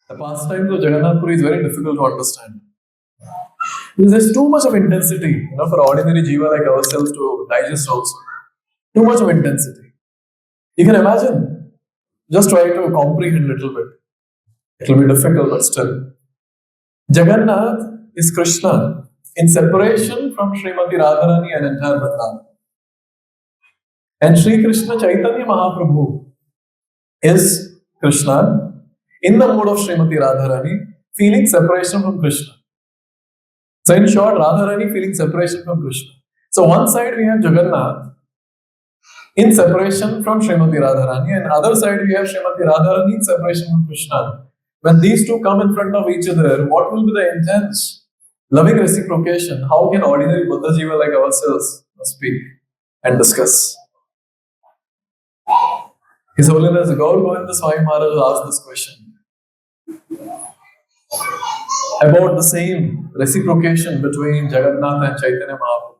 The pastimes of Jagannath Puri is very difficult to understand. Because there's too much of intensity, for ordinary jiva like ourselves to digest also. Too much of intensity. You can imagine. Just try to comprehend a little bit. It will be difficult, but still. Jagannath is Krishna in separation from Srimati Radharani and entire Vrindavan. And Sri Krishna Chaitanya Mahaprabhu is Krishna in the mode of Srimati Radharani, feeling separation from Krishna. So in short, Radharani feeling separation from Krishna. So one side we have Jagannath in separation from Srimati Radharani, and other side we have Srimati Radharani in separation from Krishna. When these two come in front of each other, what will be the intense, loving reciprocation? How can ordinary Buddha Jiva like ourselves speak and discuss? His Holiness Gaur Govinda Swami Maharaj asked this question about the same reciprocation between Jagannath and Chaitanya Mahaprabhu.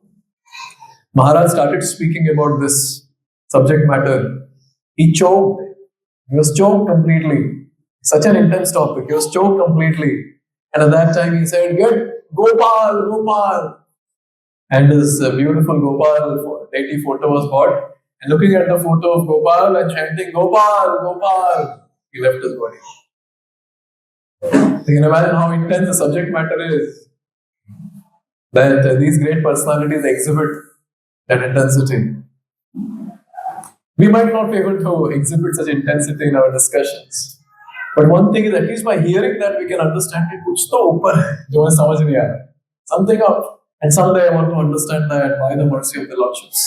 Maharaj started speaking about this subject matter. He choked. He was choked completely. Such an intense topic. He was choked completely. And at that time he said, "Get Gopal, Gopal." And his beautiful Gopal deity photo was bought. And looking at the photo of Gopal and chanting, "Gopal, Gopal," he left his body. You can imagine how intense the subject matter is. That these great personalities exhibit that intensity. We might not be able to exhibit such intensity in our discussions. But one thing is, at least by hearing that, we can understand it. Kuch to upar hai, jo main samajh nahi aaya. Something up. And someday I want to understand that by the mercy of the Lordships.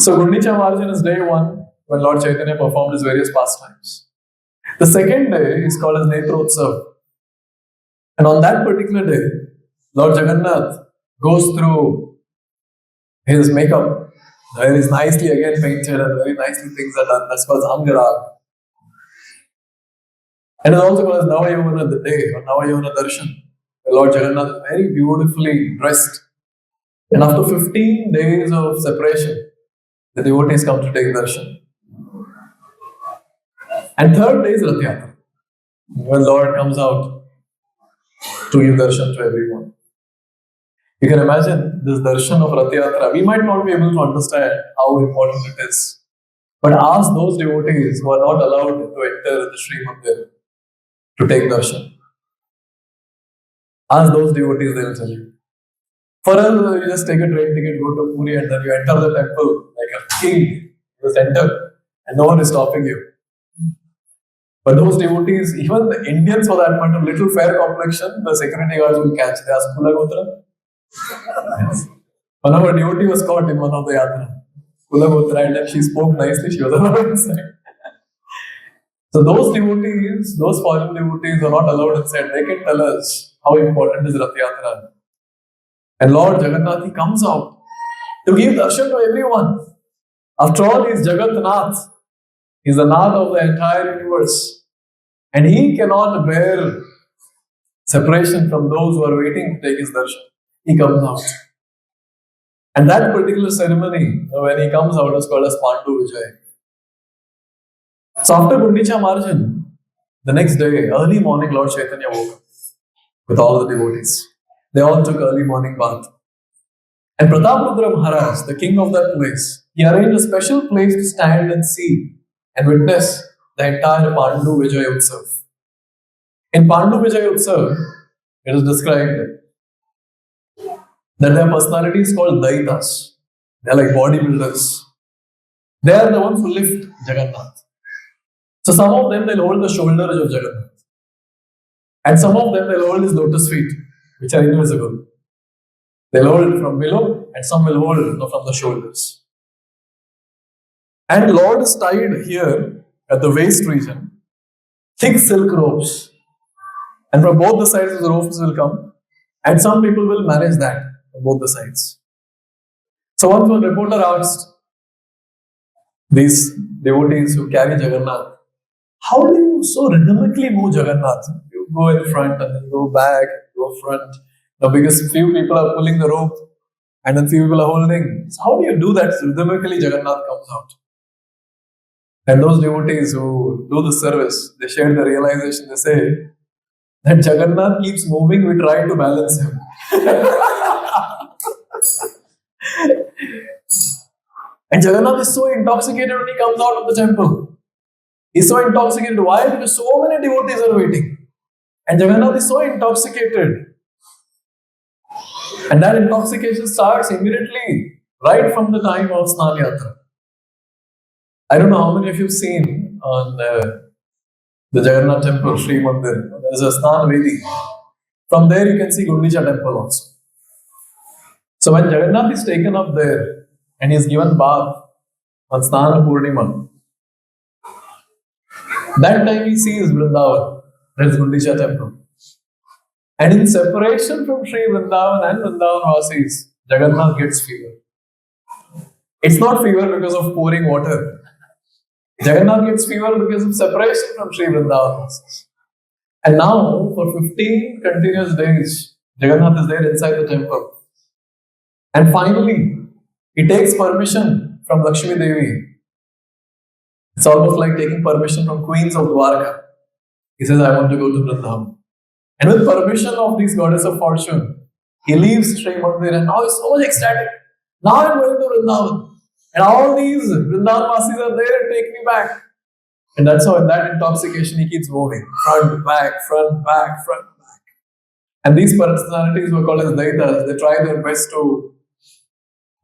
So Gundicha Marjan is day one when Lord Chaitanya performed his various pastimes. The second day is called as Netrotsav. And on that particular day, Lord Jagannath goes through his makeup. Where he's nicely again painted and very nicely things are done. That's called Angarag. And it's also called as Navayavana the day or Navayavana Darshan. The Lord Jagannath is very beautifully dressed. And after 15 days of separation, the devotees come to take darshan. And third day is Rath Yatra, when Lord comes out to give darshan to everyone. You can imagine this darshan of Rath Yatra. We might not be able to understand how important it is. But ask those devotees who are not allowed to enter the Sri Mandir to take darshan. Ask those devotees, they will tell you. For us, you just take a train ticket, go to Puri, and then you enter the temple like a king. You just enter, and no one is stopping you. But those devotees, even the Indians for that matter, little fair complexion, the security guards will catch. They ask, Kula Gotra? Yes. One of our devotee was caught in one of the yatra. Kula Gotra, and then she spoke nicely, she was allowed inside. So those devotees, those foreign devotees are not allowed inside. They can tell us how important is Rath Yatra. And Lord Jagannath, he comes out to give darshan to everyone. After all, he is Jagat Nath. He is the Nath of the entire universe. And he cannot bear separation from those who are waiting to take his darshan. He comes out. And that particular ceremony, when he comes out, is called as Pandu Vijay. So after Gundicha Marjan, the next day, early morning, Lord Chaitanya woke up with all the devotees. They all took early morning bath. And Prataprudra Maharaj, the king of that place, he arranged a special place to stand and see and witness the entire Pandu Vijay Utsav. In Pandu Vijay Utsav, it is described that their personalities called Daitas. They are like bodybuilders. They are the ones who lift Jagannath. So some of them, they'll hold the shoulders of Jagannath. And some of them, they'll hold his lotus feet, which are invisible. They'll hold it from below, and some will hold it from the shoulders. And Lord is tied here at the waist region, thick silk ropes. And from both the sides of the ropes will come. And some people will manage that from both the sides. So once one reporter asked these devotees who carry Jagannath, how do you so rhythmically move Jagannath? You go in front and then go back, go front. Now, because few people are pulling the rope and then few people are holding. So how do you do that rhythmically? Jagannath comes out. And those devotees who do the service, they share the realization. They say that Jagannath keeps moving, we try to balance him. And Jagannath is so intoxicated when he comes out of the temple. He's so intoxicated. Why? Because so many devotees are waiting. And Jagannath is so intoxicated. And that intoxication starts immediately, right from the time of Snan Yatra. I don't know how many of you have seen on the Jagannath temple, Sri Mandir. There's a Snan Vedi. From there you can see Gundicha temple also. So when Jagannath is taken up there and he is given bath on Snana Purnima, that time he sees Vrindavan, that is Gundicha temple. And in separation from Sri Vrindavan and Vrindavan Vasis, Jagannath gets fever. It's not fever because of pouring water. Jagannath gets fever because of separation from Sri Vrindavan Vasis. And now, for 15 continuous days, Jagannath is there inside the temple. And finally, he takes permission from Lakshmi Devi. It's almost like taking permission from queens of Dwarka. He says, I want to go to Vrindavan. And with permission of these goddess of fortune, he leaves Sri Mandir and now he's so much ecstatic. Now I'm going to Vrindavan. And all these Vrindavan Vasis are there and take me back. And that's how in that intoxication he keeps moving. Front, back, front, back, front, back. And these personalities were called as Daitas. They try their best to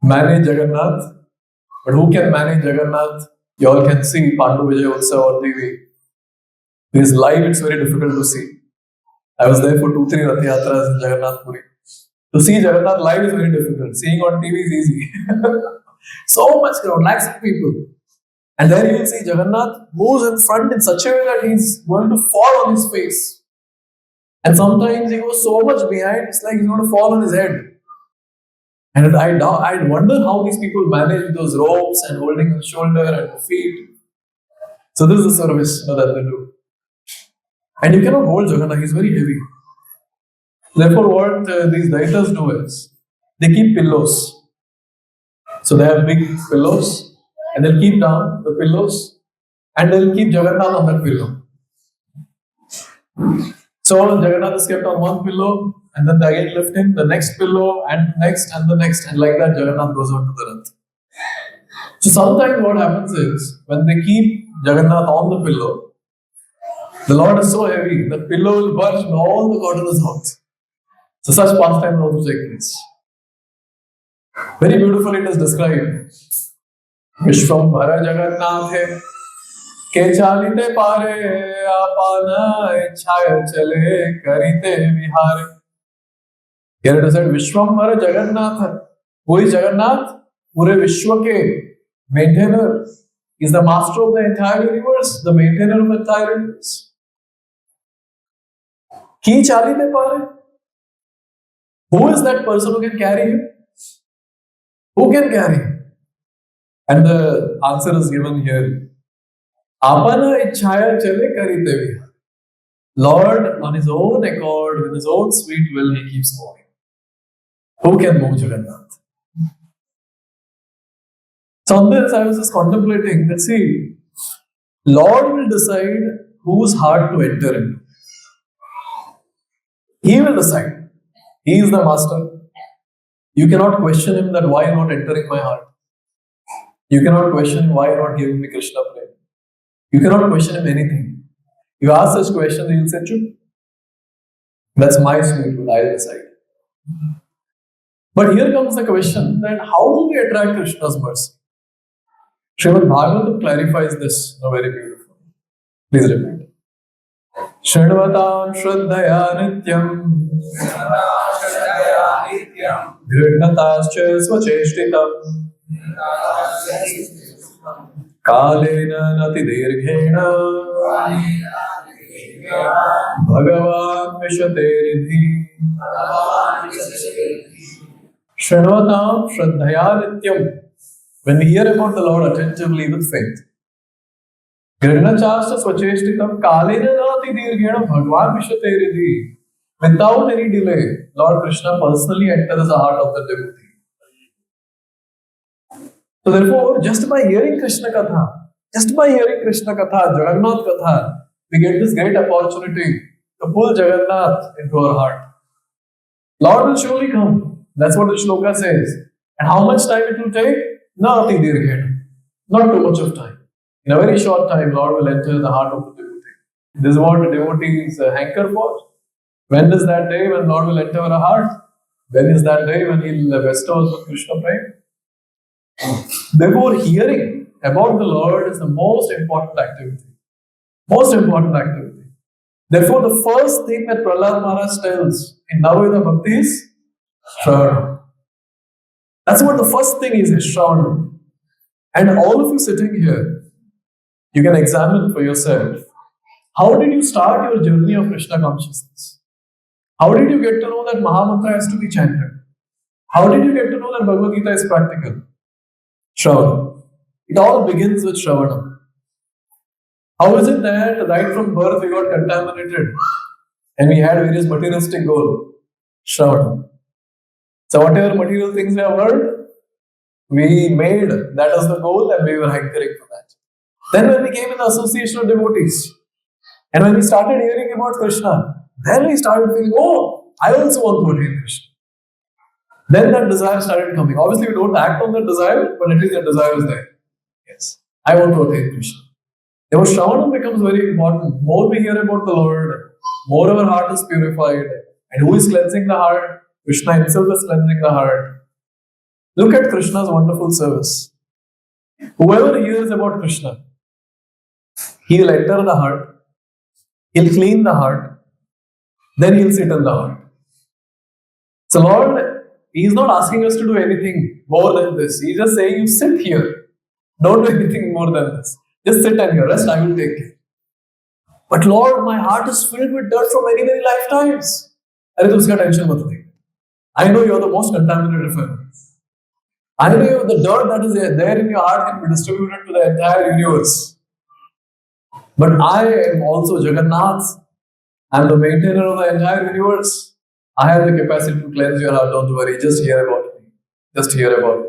manage Jagannath. But who can manage Jagannath? You all can see Pandu Vijay Utsav on TV. This live, it's very difficult to see. I was there for 2-3 Rath Yatras in Jagannath Puri. To see Jagannath live is very difficult. Seeing on TV is easy. So much crowd, lakhs of people. And there you will see Jagannath moves in front in such a way that he's going to fall on his face. And sometimes he goes so much behind, it's like he's going to fall on his head. And I wonder how these people manage those ropes and holding the shoulder and the feet. So this is the service that they do. And you cannot hold Jagannath, he's very heavy. Therefore, what these Daitas do is, they keep pillows. So they have big pillows, and they'll keep down the pillows, and they'll keep Jagannath on that pillow. So Jagannath is kept on one pillow, and then they again lift him, the next pillow, and next, and the next, and like that Jagannath goes on to the Rath. So sometimes what happens is, when they keep Jagannath on the pillow, the Lord is so heavy, the pillow will burst and all the cotton is out. So such pastimes also take place. Very beautifully it is described. Vishwambhara Jagannathe ke chalite pare apana chhaya chale karite vihare. Here it is said Vishwambhara Jagannatha. Who is Jagannath? Pure Vishwa ke maintainer. Is the master of the entire universe, the maintainer of the entire universe. Ki chalite pare. Who is that person who can carry him? Who can carry him? And the answer is given here. Apana ichhaya chale karite vihare. Lord, on his own accord, with his own sweet will, he keeps moving. Who can move Jagannath? So on this, I was just contemplating that, see, Lord will decide whose heart to enter into. He will decide. He is the master. You cannot question him that why not entering my heart. You cannot question him why not giving me Krishna prema. You cannot question him anything. You ask such questions, he will say, Chup. That's my sweet will, I will decide. But here comes the question that how will we attract Krishna's mercy? Srimad Bhagavatam clarifies this very beautifully. Please repeat. Shrણवतां श्रद्धया नित्यं गृह्णताश्च स्वचेष्टितं कालेन नतिदीर्घेण भगवान् विशते Ridhi Shranvatam Shraddhaya Nityam. When we hear about the Lord attentively with faith, Grihna-chasta Swacheshtitam Kalena Nati Dirghena Bhagwan Vishate Riddhi. Without any delay, Lord Krishna personally enters the heart of the devotee. So therefore, just by hearing Krishna Katha, Just by hearing Krishna Katha, Jagannath Katha, we get this great opportunity to pull Jagannath into our heart. Lord will surely come. That's what the shloka says. And how much time it will take? Nothing dear. Not too much of time. In a very short time, Lord will enter the heart of the devotee. This is what the devotees hanker for. When is that day when Lord will enter our heart? When is that day when He will bestow us with Krishna Prem? Therefore, hearing about the Lord is the most important activity. Most important activity. Therefore, the first thing that Prahlad Maharaj tells in Navavida Bhakti is Shravana. That's what the first thing is Shravana. And all of you sitting here, you can examine for yourself. How did you start your journey of Krishna consciousness? How did you get to know that Mahamantra has to be chanted? How did you get to know that Bhagavad Gita is practical? Shravana. It all begins with Shravana. How is it that right from birth we got contaminated and we had various materialistic goals? Shravana. So whatever material things we have heard, we made that as the goal and we were hankering for that. Then when we came in the association of devotees, and when we started hearing about Krishna, then we started feeling, oh, I also want to attain Krishna. Then that desire started coming. Obviously, we don't act on that desire, but at least that desire is there. Yes, I want to attain Krishna. Therefore, Shravana becomes very important. More we hear about the Lord, more our heart is purified. And who is cleansing the heart? Krishna himself is cleansing the heart. Look at Krishna's wonderful service. Whoever hears about Krishna, he will enter the heart, he'll clean the heart, then he'll sit in the heart. So Lord, He is not asking us to do anything more than this. He's just saying, you sit here. Don't do anything more than this. Just sit and your rest, I will take care. But Lord, my heart is filled with dirt from many, many lifetimes. Arey, to uska tension mat le. I know you are the most contaminated fellow. I know the dirt that is there in your heart can be distributed to the entire universe. But I am also Jagannath. I am the maintainer of the entire universe. I have the capacity to cleanse your heart. Don't worry. Just hear about me. Just hear about me.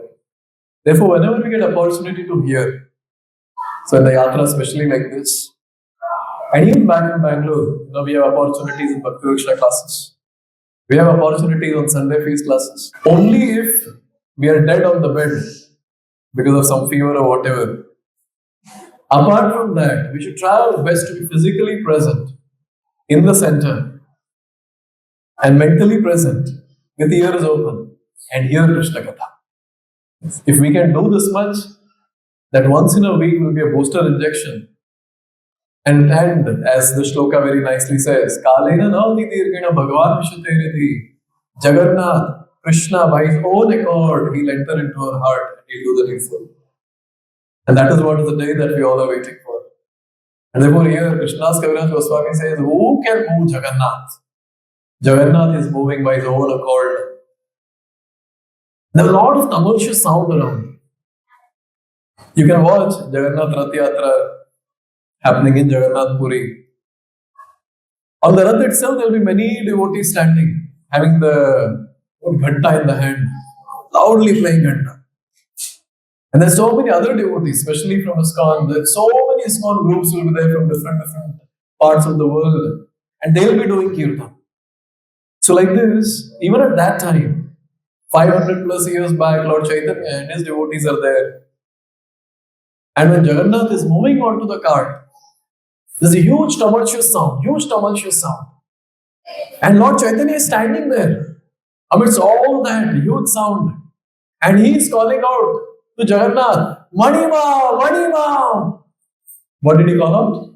Therefore, whenever we get opportunity to hear, so in the yatra, especially like this, and even back in Bangalore, we have opportunities in Bhakti Viksha classes. We have opportunities on Sunday feast classes. Only if we are dead on the bed because of some fever or whatever. Apart from that, we should try our best to be physically present in the center and mentally present with ears open and hear Krishna Katha. If we can do this much, that once in a week will be a booster injection. And as the shloka very nicely says, Kalena navati dirghena Bhagavan Vishutereti, Jagannath, Krishna by his own accord, he'll enter into our heart and he'll do the needful. And that is what is the day that we all are waiting for. And therefore here Krishna's Kaviraj Goswami says, who can move Jagannath? Jagannath is moving by his own accord. There are a lot of tumultuous sound around. You can watch Jagannath Rath Yatra happening in Jagannath Puri. On the Rath itself, there will be many devotees standing, having the ghanta in the hand, loudly playing ghanta. And there's so many other devotees, especially from ISKCON. There's so many ISKCON groups will be there from different parts of the world, and they'll be doing kirtan. So like this, even at that time, 500 plus years back, Lord Chaitanya and his devotees are there. And when Jagannath is moving onto the cart, there's a huge tumultuous sound. And Lord Chaitanya is standing there amidst all that huge sound. And he is calling out to Jagannath, Manima, Manima. What did he call out?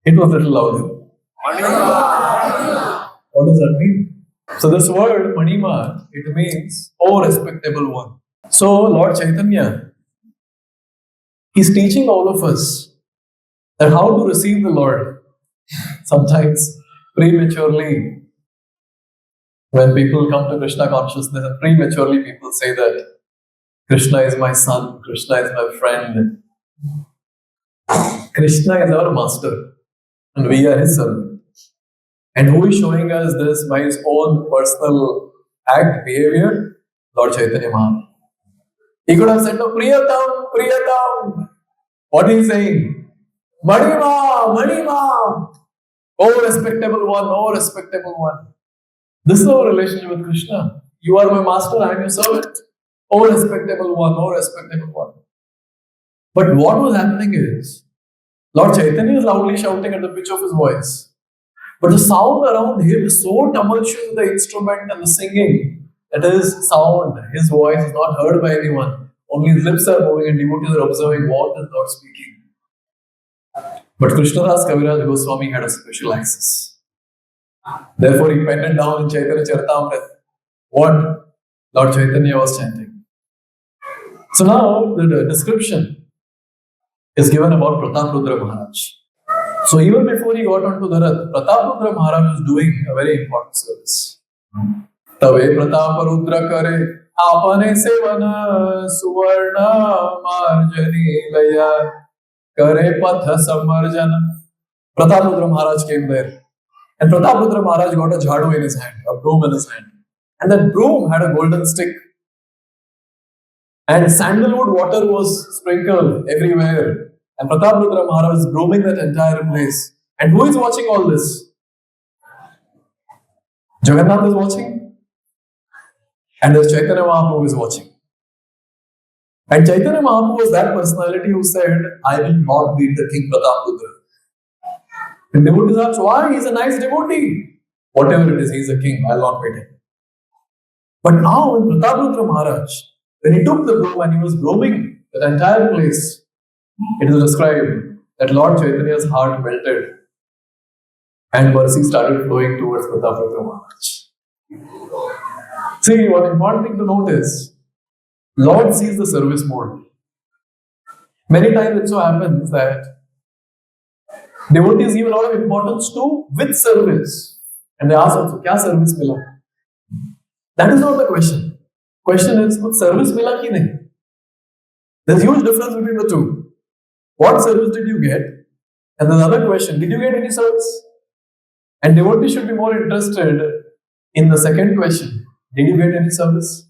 It was a little louder. What does that mean? So this word, Manima, it means, oh respectable one. So Lord Chaitanya, he's teaching all of us that how to receive the Lord. Sometimes prematurely, when people come to Krishna consciousness, and prematurely people say that Krishna is my son, Krishna is my friend. Krishna is our master and we are his servant. And who is showing us this by his own personal act, behavior? Lord Chaitanya Mahaprabhu. He could have said, no, Priyatam, Priyatam. What is he saying? Manima, Manima. Oh, respectable one, oh, respectable one. This is our relationship with Krishna. You are my master, I am your servant. Oh, respectable one, oh, respectable one. But what was happening is, Lord Chaitanya is loudly shouting at the pitch of his voice. But the sound around him is so tumultuous with the instrument and the singing that his sound, his voice is not heard by anyone. Only his lips are moving and devotees are observing what is Lord speaking. But Krishnadas Kaviraj Goswami had a special access. Therefore, he penned it down in Chaitanya Charitamrita what Lord Chaitanya was chanting. So now the description is given about Prataprudra Maharaj. So even before he got onto the Rath, Prataprudra Maharaj was doing a very important service. Tave Prataprudra kare apane sevana suvarna marjani laya kare patha samarjana. Prataprudra Maharaj came there. And Prataprudra Maharaj got a jhadu in his hand, a broom in his hand. And that broom had a golden stick. And sandalwood water was sprinkled everywhere. And Prataprudra Maharaj was brooming that entire place. And who is watching all this? Jagannath is watching. And there's Chaitanya Mahaprabhu is watching. And Chaitanya Mahaprabhu was that personality who said, I will not beat the king Prataprudra. And devotees asked, why? He's a nice devotee. Whatever it is, he's a king. I'll not beat him. But now, when Prataprudra Maharaj, when he took the broom and he was brooming the entire place, it is described that Lord Chaitanya's heart melted and mercy started flowing towards Prataprudra Maharaj. See, one important thing to note is, Lord sees the service mode. Many times it so happens that devotees give a lot of importance to with service. And they ask also, kya service mila? That is not the question. Question is, kuch service mila ki nahi? There's huge difference between the two. What service did you get? And the other question, did you get any service? And devotees should be more interested in the second question. Did you get any service?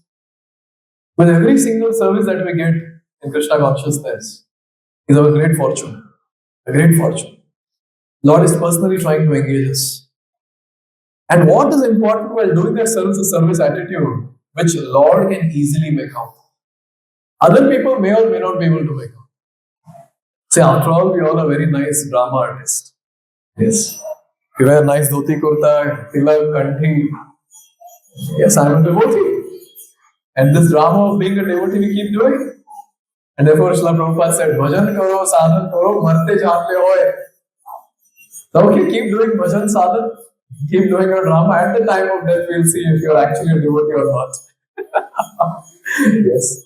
With every single service that we get in Krishna consciousness is our great fortune. A great fortune. Lord is personally trying to engage us. And what is important while doing that service is service attitude, which Lord can easily make out. Other people may or may not be able to make out. See, after all, we all are very nice drama artists. Yes. We wear nice dhoti kurta, tilak, kanthi. Yes, I am a devotee. And this drama of being a devotee we keep doing. And therefore, Srila Prabhupada said, Bhajan karo, sadhan karo, marte jaan le hoy. So, okay, keep doing bhajan sadhan, keep doing your drama. At the time of death, we'll see if you're actually a devotee or not. Yes.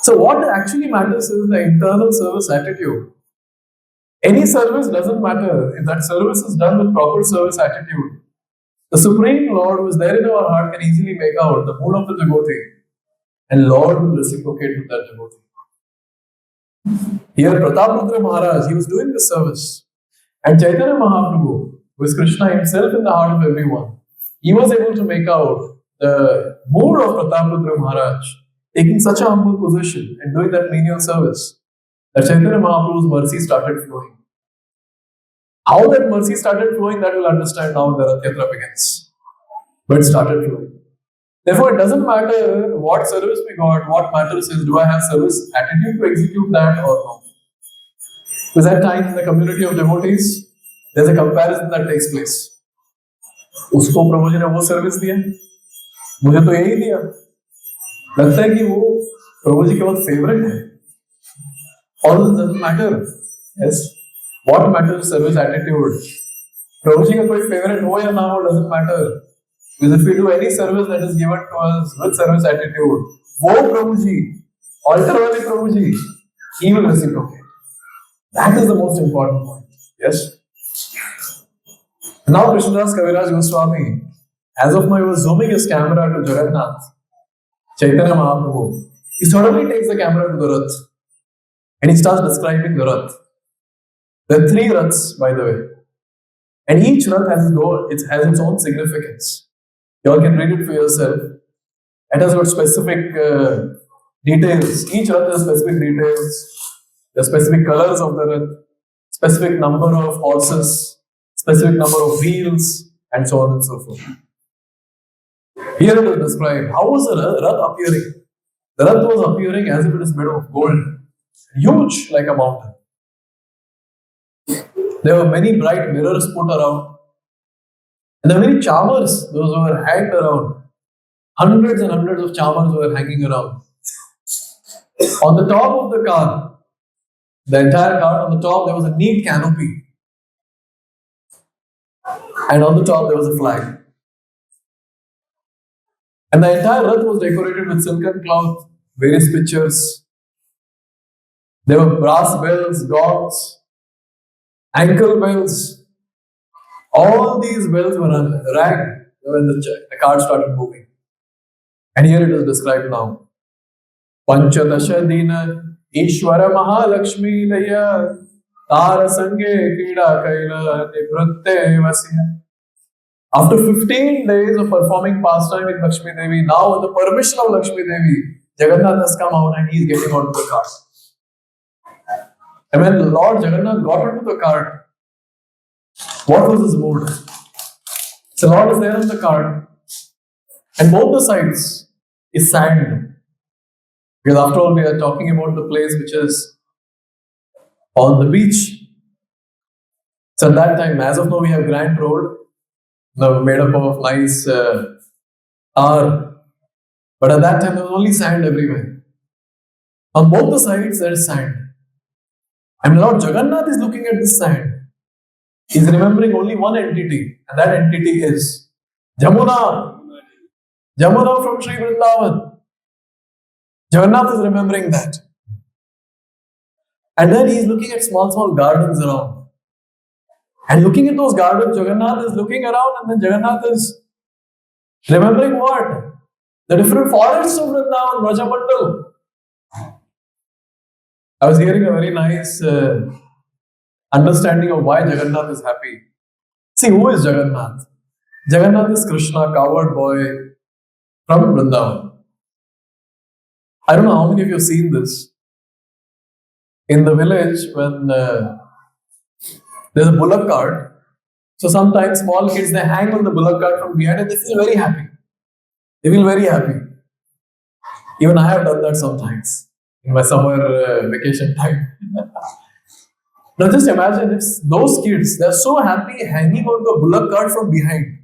So, what actually matters is the internal service attitude. Any service doesn't matter if that service is done with proper service attitude. The Supreme Lord who is there in our heart can easily make out the mood of the devotee, and Lord will reciprocate with that devotee. Here, Prataprudra Maharaj, he was doing this service. And Chaitanya Mahaprabhu, who is Krishna himself in the heart of everyone, he was able to make out the mood of Prataprudra Maharaj, taking such a humble position and doing that menial service, that Chaitanya Mahaprabhu's mercy started flowing. How that mercy started flowing, that we'll understand now when the Rath Yatra begins. But it started flowing. Therefore, it doesn't matter what service we got, what matters is, do I have service attitude to execute that or no? Because at times in the community of devotees, there's a comparison that takes place. उसको प्रभु जी ने वो service दिया, मुझे तो यही दिया. लगता है कि वो प्रभु जी के बहुत फेवरेट है. All this doesn't matter. Yes. What matters is service attitude. प्रभु जी का कोई फेवरेट हो या ना हो doesn't matter. Because if we do any service that is given to us with service attitude, वो प्रभु जी, altar वाले प्रभु जी, he will reciprocate. That is the most important point. Yes. Now Krishnadas Kaviraj Goswami, as of now, he was zooming his camera to Jagannath, Chaitanya Mahaprabhu. He suddenly takes the camera to the Rath and he starts describing the Rath. There are 3 Raths, by the way. And each Rath has its own significance. You all can read it for yourself. It has got specific details. Each Rath has specific details, the specific colors of the Rath, specific number of horses, specific number of wheels, and so on and so forth. Here it is described. How was the Rath appearing? The Rath was appearing as if it is made of gold, huge like a mountain. There were many bright mirrors put around, and there were many charmers, those who were hanged around. Hundreds and hundreds of charmers were hanging around. On the top of the car, the entire car, on the top there was a neat canopy. And on the top there was a flag. And the entire Rath was decorated with silken cloth, various pictures. There were brass bells, gongs, ankle bells. All these bells were rang when the car started moving. And here it is described now. Panchadasha Dina Ishwara Mahalakshmi Laya Tara Sange Krida Kaila Nivrutte Vasya. After 15 days of performing pastime with Lakshmi Devi, now with the permission of Lakshmi Devi, Jagannath has come out and he is getting onto the cart. And when Lord Jagannath got onto the cart, what was his mood? So Lord is there on the cart, and both the sides is sand. Because after all, we are talking about the place which is on the beach. So at that time, as of now, we have Grant Road, now made up of nice tar. But at that time, there was only sand everywhere. On both the sides, there is sand. And Lord Jagannath is looking at this sand. He is remembering only one entity, and that entity is Jamuna. Jamuna from Sri Vrindavan. Jagannath is remembering that. And then he is looking at small gardens around. And looking at those gardens, Jagannath is looking around, and then Jagannath is remembering what? The different forests of Vrindavan, Vrajamandal. I was hearing a very nice understanding of why Jagannath is happy. See, who is Jagannath? Jagannath is Krishna, cowherd boy from Vrindavan. I don't know how many of you have seen this. In the village, when there's a bullock cart, so sometimes small kids, they hang on the bullock cart from behind and they feel very happy. They feel very happy. Even I have done that sometimes in my summer vacation time. Now just imagine if those kids, they're so happy hanging on the bullock cart from behind.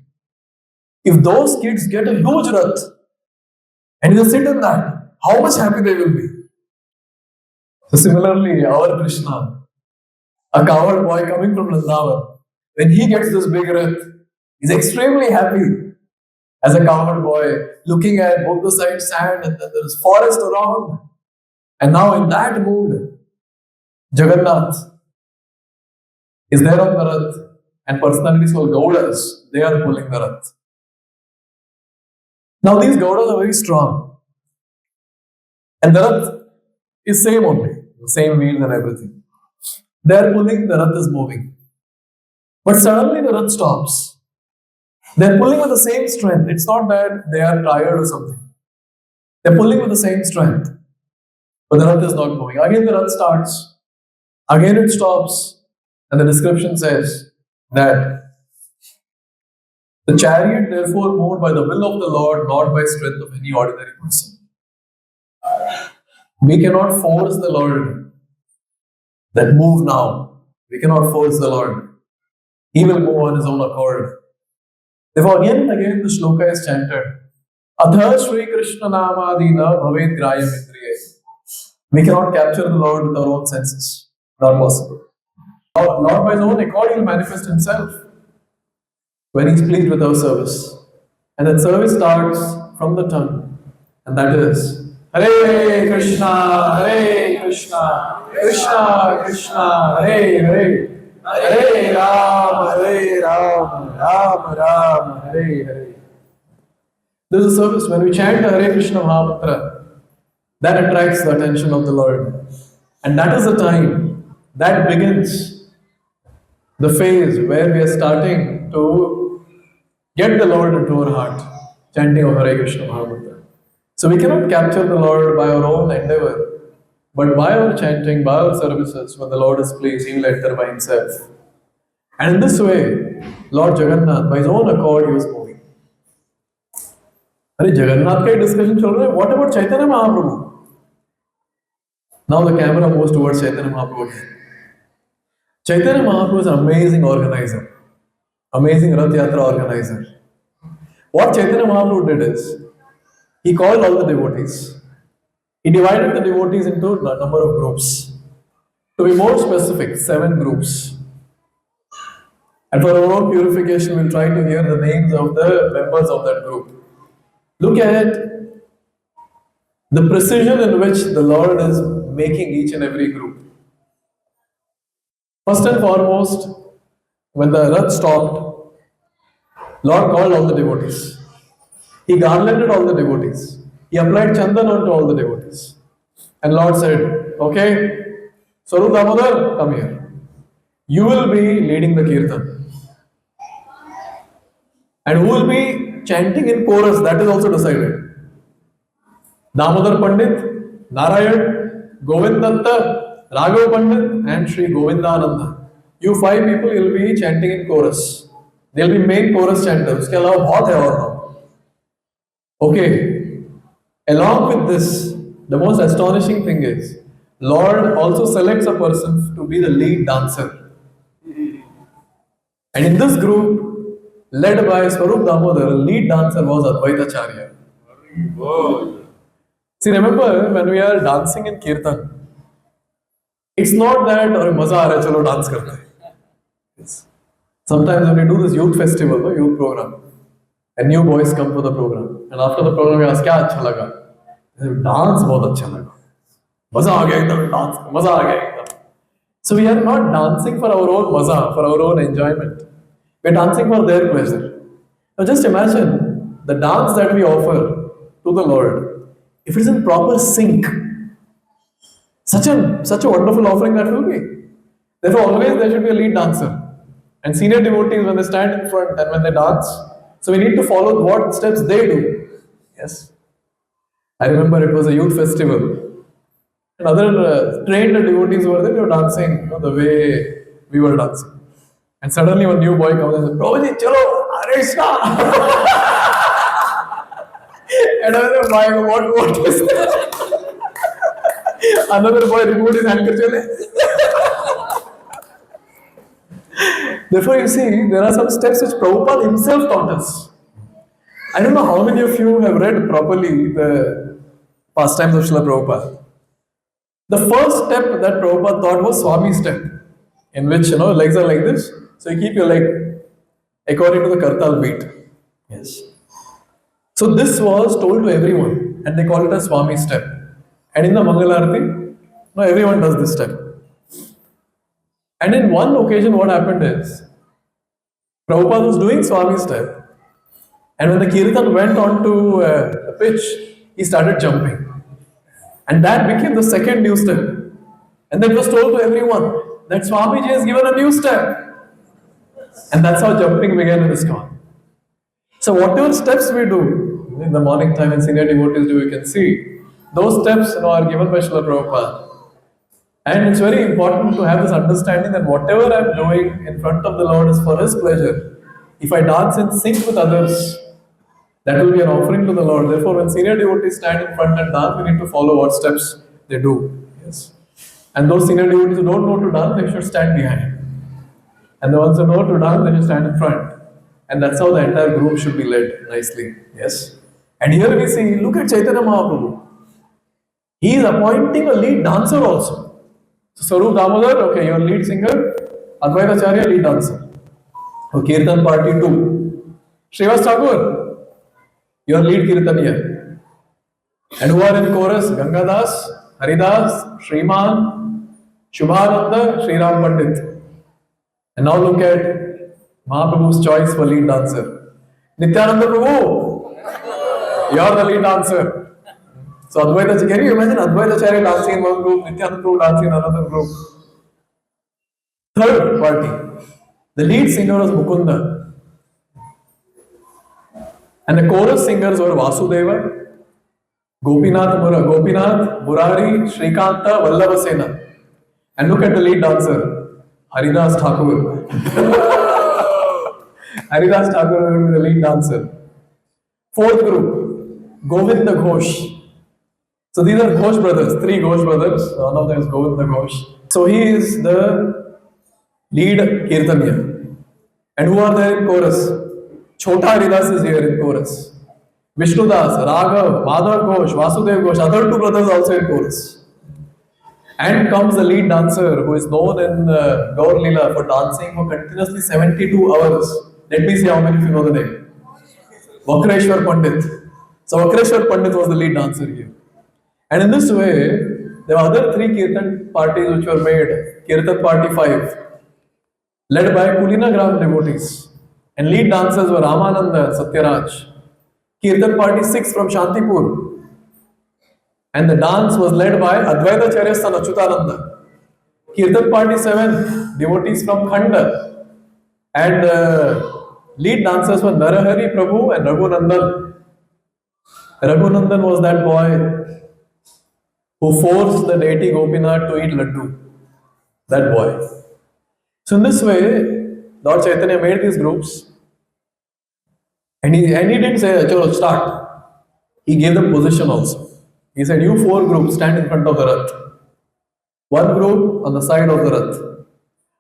If those kids get a huge Rath and they sit in that, how much happy they will be. So similarly, our Krishna, a cowherd boy coming from Vrindavan, when he gets this big Rath, he's extremely happy as a cowherd boy, looking at both the sides sand and then there is forest around. And now in that mood, Jagannath is there on the Rath, and personalities called Gaudas, they are pulling the Rath. Now these Gaudas are very strong. And the Rath is same only, the same wheels and everything. They are pulling, the Rath is moving. But suddenly the Rath stops. They are pulling with the same strength. It's not that they are tired or something. They are pulling with the same strength. But the Rath is not moving. Again the Rath starts. Again it stops. And the description says that the chariot therefore moved by the will of the Lord, not by strength of any ordinary person. We cannot force the Lord that move now. We cannot force the Lord. He will move on his own accord. Therefore again and again the shloka is chanted. Adha Shri Krishna Namadina Bhavet Grayam Indriye. We cannot capture the Lord with our own senses. Not possible. Lord by his own accord he will manifest himself when he is pleased with our service. And that service starts from the tongue. And that is Hare Krishna, Krishna Krishna, Hare Hare. Hare Ram, Ram Ram, Hare Hare. This is a service when we chant the Hare Krishna Mahamantra, that attracts the attention of the Lord. And that is the time, that begins the phase where we are starting to get the Lord into our heart, chanting of Hare Krishna Mahamantra. So we cannot capture the Lord by our own endeavor, but by our chanting, by our services, when the Lord is pleased, He will enter by Himself. And in this way, Lord Jagannath, by His own accord, He was moving. अरे जगन्नाथ का ही discussion चल रहा है. What about Chaitanya Mahaprabhu? Now the camera moves towards Chaitanya Mahaprabhu again. Chaitanya Mahaprabhu is an amazing organizer, amazing Rath Yatra organizer. What Chaitanya Mahaprabhu did is, he called all the devotees. He divided the devotees into a number of groups. To be more specific, 7 groups. And for our own purification, we'll try to hear the names of the members of that group. Look at the precision in which the Lord is making each and every group. First and foremost, when the Rath stopped, Lord called all the devotees. He garlanded all the devotees. He applied chandan onto all the devotees. And Lord said, okay, Swarup Damodar, come here. You will be leading the kirtan. And who will be chanting in chorus, that is also decided. Damodar Pandit, Narayan, Govind Datta, Raghav Pandit, and Sri Govindananda. You 5 people will be chanting in chorus. They will be main chorus chanters. उसके अलावा बहुत है और लोग. Okay. Along with this, the most astonishing thing is, Lord also selects a person to be the lead dancer. And in this group, led by Swarup Damodar, lead dancer was Advaitacharya. See, remember when we are dancing in Kirtan, it's not that maza aa raha hai, chalo dance karte hain. Yes. Sometimes when we do this youth festival, no, youth program, and new boys come for the program, and after the program we ask, क्या अच्छा लगा? Dance बहुत अच्छा लगा. मजा आ गया एकदम dance, मजा आ गया एकदम. So we are not dancing for our own maza, for our own enjoyment. We are dancing for their pleasure. Now just imagine the dance that we offer to the Lord, if it is in proper sync, such a wonderful offering that will be. Therefore, always there should be a lead dancer. And senior devotees, when they stand in front and when they dance, so we need to follow what steps they do. Yes. I remember it was a youth festival. And other trained devotees were there, they were dancing the way we were dancing. And suddenly one new boy comes and says, Prabhuji, chalo, Arishna! And I was like, what is that? Another boy removed his handkerchief. Therefore, you see, there are some steps which Prabhupada himself taught us. I don't know how many of you have read properly the pastimes of Srila Prabhupada. The first step that Prabhupada taught was Swami step, in which, legs are like this. So you keep your leg according to the Kartal beat. Yes. So this was told to everyone, and they call it a Swami step. And in the Mangalarati, everyone does this step. And in one occasion, what happened is, Prabhupada was doing Swami step, and when the Kirtan went on to the pitch, he started jumping. And that became the second new step. And then it was told to everyone that Swamiji has given a new step. And that's how jumping began in ISKCON. So whatever steps we do in the morning time and senior devotees do, you can see those steps are given by Srila Prabhupada. And it's very important to have this understanding that whatever I'm doing in front of the Lord is for His pleasure. If I dance in sync with others, that will be an offering to the Lord. Therefore, when senior devotees stand in front and dance, we need to follow what steps they do. Yes. And those senior devotees who don't know to dance, they should stand behind. And the ones who know to dance, they should stand in front. And that's how the entire group should be led nicely. Yes. And here we see, look at Chaitanya Mahaprabhu. He is appointing a lead dancer also. So Swarup Damodar, okay, your lead singer, Advaitacharya, lead dancer. Okay, Kirtan party 2. Srivas Thakur, your lead Kirtaniya. And who are in chorus? Gangadas, Haridas, Shriman, Shubhananda, Sriram Pandit. And now look at Mahaprabhu's choice for lead dancer. Nityananda Prabhu, you're the lead dancer. So Advaita, can you imagine Advaitacharya dancing in one group, Nityananda Prabhu dancing in another group? Third party, the lead singer was Mukunda. And the chorus singers were Vasudeva, Gopinath, Murari, Shrikanta, Vallabhasena. And look at the lead dancer, Haridas Thakur. Haridas Thakur will be the lead dancer. Fourth group, Govinda Ghosh. So these are Ghosh brothers, three Ghosh brothers. One of them is Govinda Ghosh. So he is the lead Kirtanya. And who are there in chorus? Chota Haridas is here in chorus. Vishnudas, Raghav, Madhav Ghosh, Vasudev Ghosh, other two brothers also in chorus. And comes the lead dancer who is known in Gaur Leela for dancing for continuously 72 hours. Let me see how many of you know the name. Vakreshwar Pandit. So Vakreshwar Pandit was the lead dancer here. And in this way, there were other three Kirtan parties which were made. Kirtan Party 5, led by Kulinagram devotees. And lead dancers were Ramananda and Satyaraj. Kirtan Party 6 from Shantipur. And the dance was led by Advaitacharya son Achyutananda. Kirtan Party 7, devotees from Khanda. And lead dancers were Narahari Prabhu and Raghunandan. Raghunandan was that boy who forced the deity Gopinath to eat laddu. That boy. So in this way, Lord Chaitanya made these groups. And he didn't say, "Chalo, start." He gave them position also. He said, "You four groups stand in front of the Rath. One group on the side of the Rath.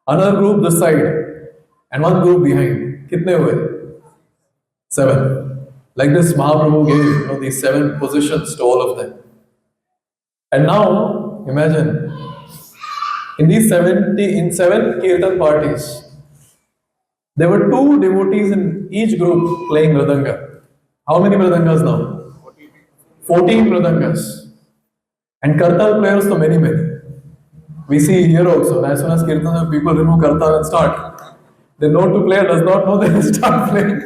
Another group this side. And one group behind." Kitne hue? 7. Like this, Mahaprabhu gave these 7 positions to all of them. And now, imagine, in 7 Kirtan parties, there were 2 devotees in each group playing Mridanga. How many Mridangas now? 14 Mridangas. And Kartal players, so many. We see here also, as soon as Kirtan, people remove Kartal and start. They know to play, does not know, they start playing.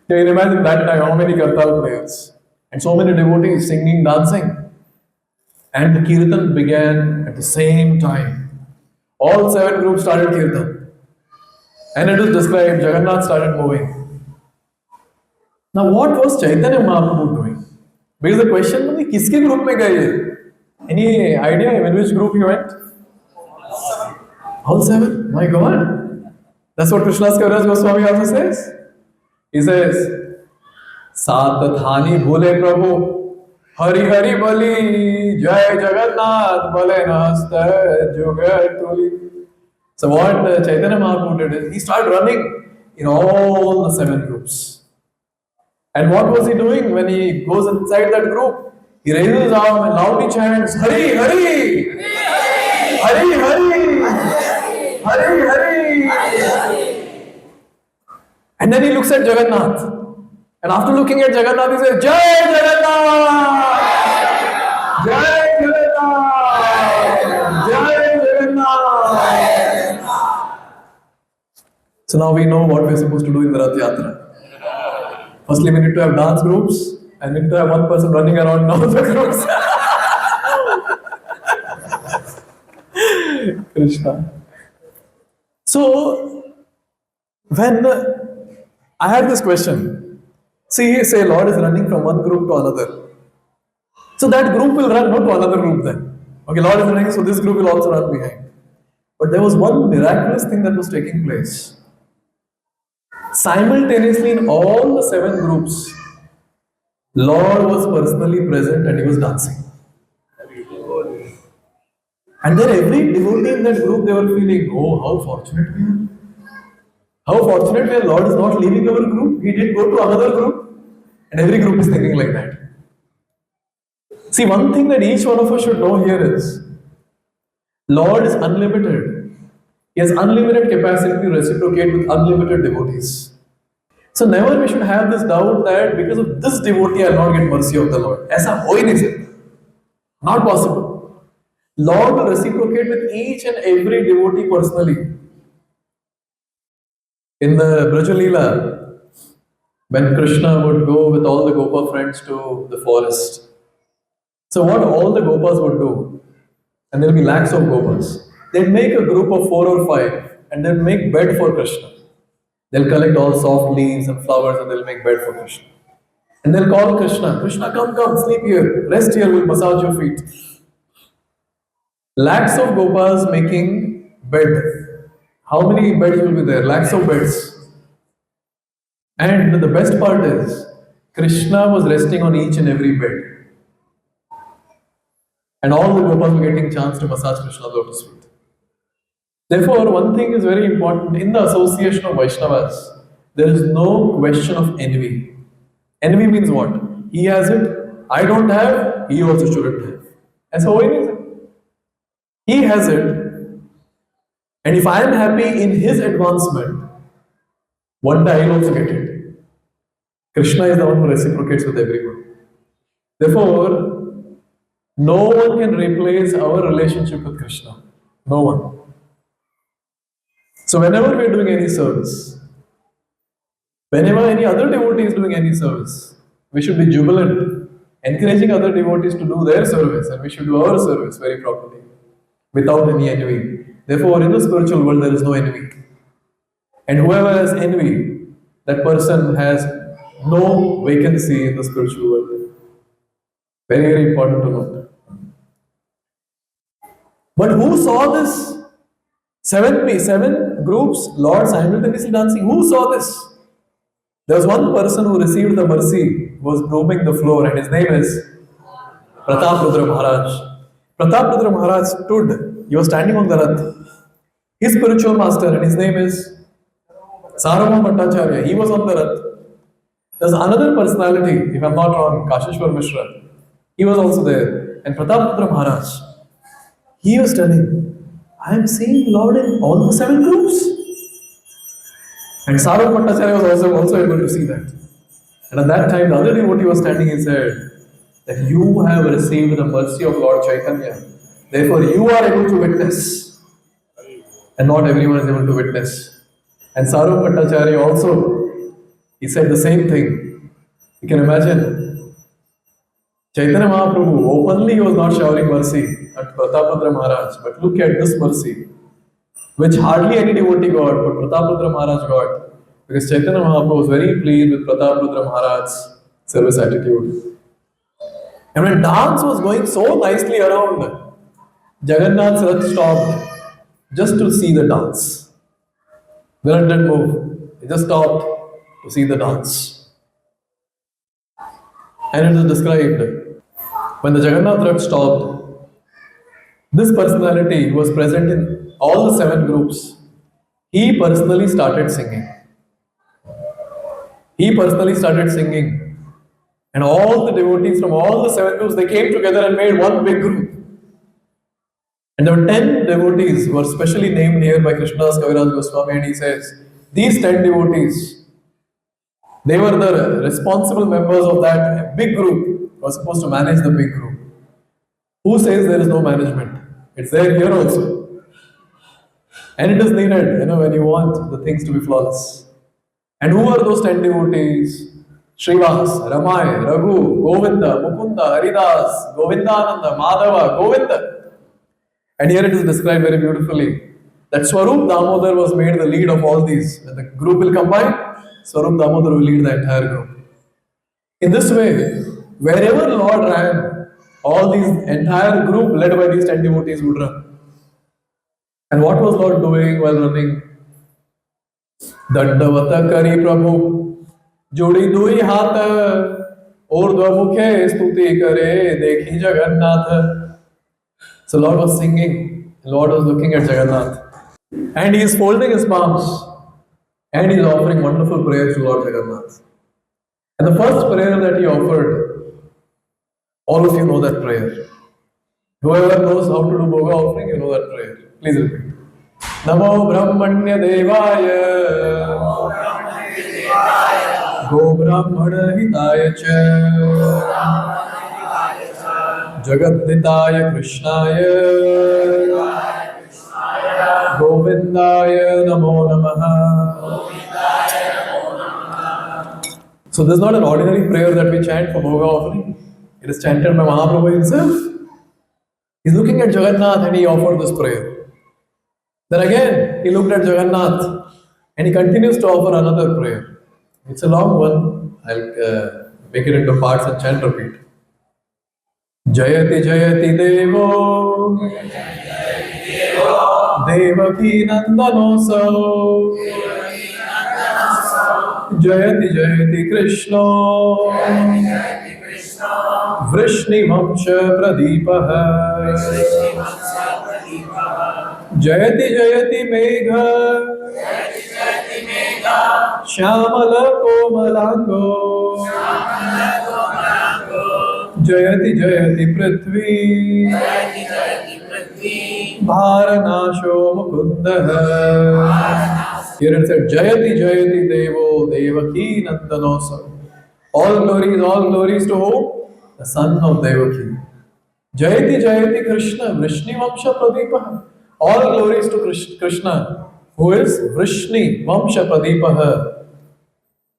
Can you imagine that time, how many Kartal players? And so many devotees singing, dancing. And the Kirtan began at the same time. All 7 groups started Kirtan. And it is described, Jagannath started moving. Now what was Chaitanya Mahaprabhu doing? Because the question was, kiske group mein gaye? Any idea in which group he went? All 7? My God. That's what Krishnadas Kaviraj Goswami also says. He says, Saat Thani Bhule Prabhu, Hari Hari Bali, Jai Jagannath, Bale Nasta, Jugat Tuli. So what Chaitanya Mahaprabhu did is, he started running in all the 7 groups. And what was he doing when he goes inside that group? He raises his arm and loudly chants, Hari Hari! Hari Hari! Hari Hari! And then he looks at Jagannath. And after looking at Jagannath, he says, Jai Jagannath! Jai Jagannath! Jai Jagannath! So now we know what we're supposed to do in the Rath Yatra. Firstly, we need to have dance groups, and we need to have one person running around in all the groups. Krishna. So, when I had this question, say Lord is running from one group to another. So that group will run not to another group then. Okay, Lord is running, so this group will also run behind. But there was one miraculous thing that was taking place. Simultaneously in all the 7 groups, Lord was personally present and he was dancing. And then every devotee in that group, they were feeling, oh, how fortunate we are. How fortunate we are, Lord is not leaving our group. He did go to another group. And every group is thinking like that. See, one thing that each one of us should know here is, Lord is unlimited. He has unlimited capacity to reciprocate with unlimited devotees. So never we should have this doubt that because of this devotee I will not get mercy of the Lord. Aisa ho hi nahi sakta. Not possible. Lord will reciprocate with each and every devotee personally. In the Braja Leela, when Krishna would go with all the Gopa friends to the forest. So what all the Gopas would do, and there will be lakhs of Gopas, they'd make a group of 4 or 5 and they'll make bed for Krishna. They'll collect all soft leaves and flowers and they'll make bed for Krishna. And they'll call Krishna. Krishna, come, sleep here. Rest here, we'll massage your feet. Lakhs of Gopas making bed. How many beds will be there? Lakhs of beds. And the best part is, Krishna was resting on each and every bed. And all the Gopas were getting chance to massage Krishna's lotus feet. Therefore, one thing is very important. In the association of Vaishnavas, there is no question of envy. Envy means what? He has it, I don't have, he also shouldn't have. And so why is it? He has it, and if I am happy in his advancement, one day I will also get it. Krishna is the one who reciprocates with everyone. Therefore, no one can replace our relationship with Krishna. No one. So whenever we are doing any service, whenever any other devotee is doing any service, we should be jubilant, encouraging other devotees to do their service, and we should do our service very properly, without any envy. Therefore, in the spiritual world, there is no envy. And whoever has envy, that person has no vacancy in the spiritual world. Very, very important to note. But who saw this? Seven groups, Lord simultaneously dancing. Who saw this? There was one person who received the mercy, who was roaming the floor, and his name is Pratap Maharaj. Pratap Maharaj stood, he was standing on the Rath. His spiritual master, and his name is Sarjapur Bhattacharya, he was on the Rath. There's another personality, if I'm not wrong, Kashishwar Mishra. He was also there. And Pratap Maharaj, he was telling, I am seeing Lord in all the 7 groups. And Sarjapur Bhattacharya was also able to see that. And at that time, the other devotee was standing and said that you have received the mercy of Lord Chaitanya. Therefore, you are able to witness. And not everyone is able to witness. And Sarjapur Bhattacharya also, he said the same thing. You can imagine, Chaitanya Mahaprabhu openly was not showering mercy at Pratap Maharaj. But look at this mercy, which hardly any devotee got, but Pratap Maharaj got. Because Chaitanya Mahaprabhu was very pleased with Pratap Maharaj's service attitude. And when dance was going so nicely around, Jagannath's Rath stopped just to see the dance. The Rath didn't move. He just stopped to see the dance. And it is described, when the Jagannath Rath stopped, this personality who was present in all the 7 groups, he personally started singing. And all the devotees from all the 7 groups, they came together and made one big group. And there were 10 devotees who were specially named here by Krishnadas Kaviraj Goswami, and he says, these 10 devotees, they were the responsible members of that big group, who were supposed to manage the big group. Who says there is no management? It's there here also. And it is needed, when you want the things to be flawless. And who are those 10 devotees? Srivas, Ramay, Raghu, Govinda, Mukunda, Haridas, Govindananda, Madhava, Govinda. And here it is described very beautifully that Swarup Damodar was made the lead of all these. When the group will combine, Swarup Damodar will lead the entire group. In this way, wherever Lord ran, all these entire group led by these 10 devotees would run. And what was Lord doing while running? Dandavata kari Prabhu, Jodi dui hata, urdhva mukhe stuti kare, dekhi Jagannath. So Lord was singing, Lord was looking at Jagannath. And he is folding his palms, and he is offering wonderful prayers to Lord Jagannath. And the first prayer that he offered, all of you know that prayer. Whoever knows how to do Bhoga offering, you know that prayer. Please repeat. Namo Brahmanya Devaya Go Brahmana Hitaya Cha Jagadhitaya Krishnaya Govindaya Namo Namaha. So this is not an ordinary prayer that we chant for Bhoga offering. It is chanted by Mahaprabhu himself. He's looking at Jagannath and he offered this prayer. Then again, he looked at Jagannath and he continues to offer another prayer. It's a long one. I'll Make it into parts and chant repeat. Jayati Jayati Devo Devaki Nandanoso Jayati Jayati Krishna Vrishni Vamsha Pradipaha Jayati Jayati Megha Shyamala Komalango Jayati Jayati Prithvi Bharanasho Mukundaha. Here it said Jayati Jayati Devo Devaki Nandanosa. All glories to whom? The son of Devaki. Jayati Jayati Krishna Vrishni Vamsha Pradipaha. All glories to Krishna, who is Vrishni Vamsha Pradipaha,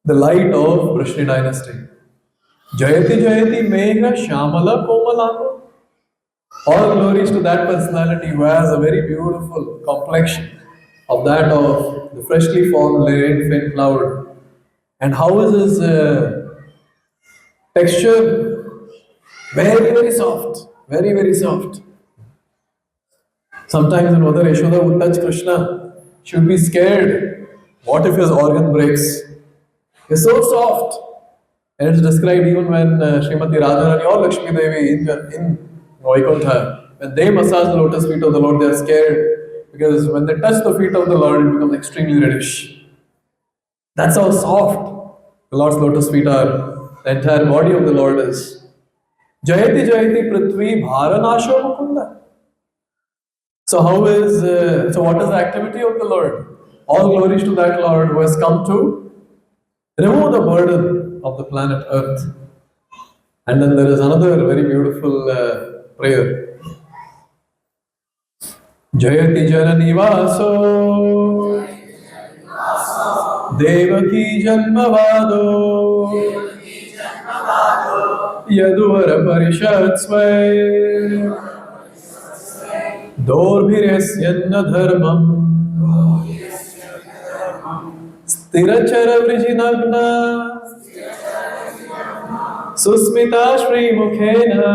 the light of Vrishni dynasty. Jayati Jayati Megha Shyamala Komalango. All glories to that personality who has a very beautiful complexion of that of the freshly formed rain-fed cloud. And how is his texture? Very, very soft. Very, very soft. Sometimes when Mother Yashoda would touch Krishna, she would be scared. What if his organ breaks? He's so soft. And it's described even when Srimati Radharani or Lakshmi Devi in Vaikuntha, when they massage the lotus feet of the Lord, they are scared because when they touch the feet of the Lord, it becomes extremely reddish. That's how soft the Lord's lotus feet are. The entire body of the Lord is. Jayati Jayati Prithvi Bharanasho Mukunda. So what is the activity of the Lord? All glories to that Lord who has come to remove the burden of the planet Earth. And then there is another very beautiful prayer. Jayati Janani Vaso Devaki Janmavado Yaduvara Parishatsvai Dorbhiresyanna Dharmam Stirachara Vrijinagna Susmita Shri Mukhena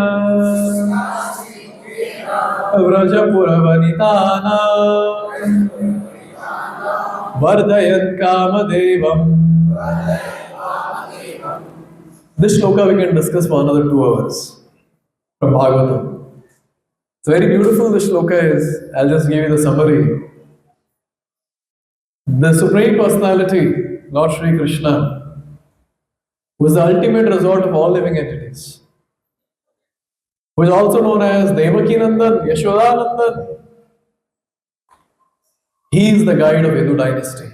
Vrajapura Vanitana Vardhayan Kamadevam. This shloka we can discuss for another 2 hours from Bhagavatam. It's very beautiful, this shloka is. I'll just give you the summary. The Supreme Personality, Lord Shri Krishna, who is the ultimate resort of all living entities, who is also known as Devaki Nandan, Yashoda Nandan. He is the guide of Yadu dynasty.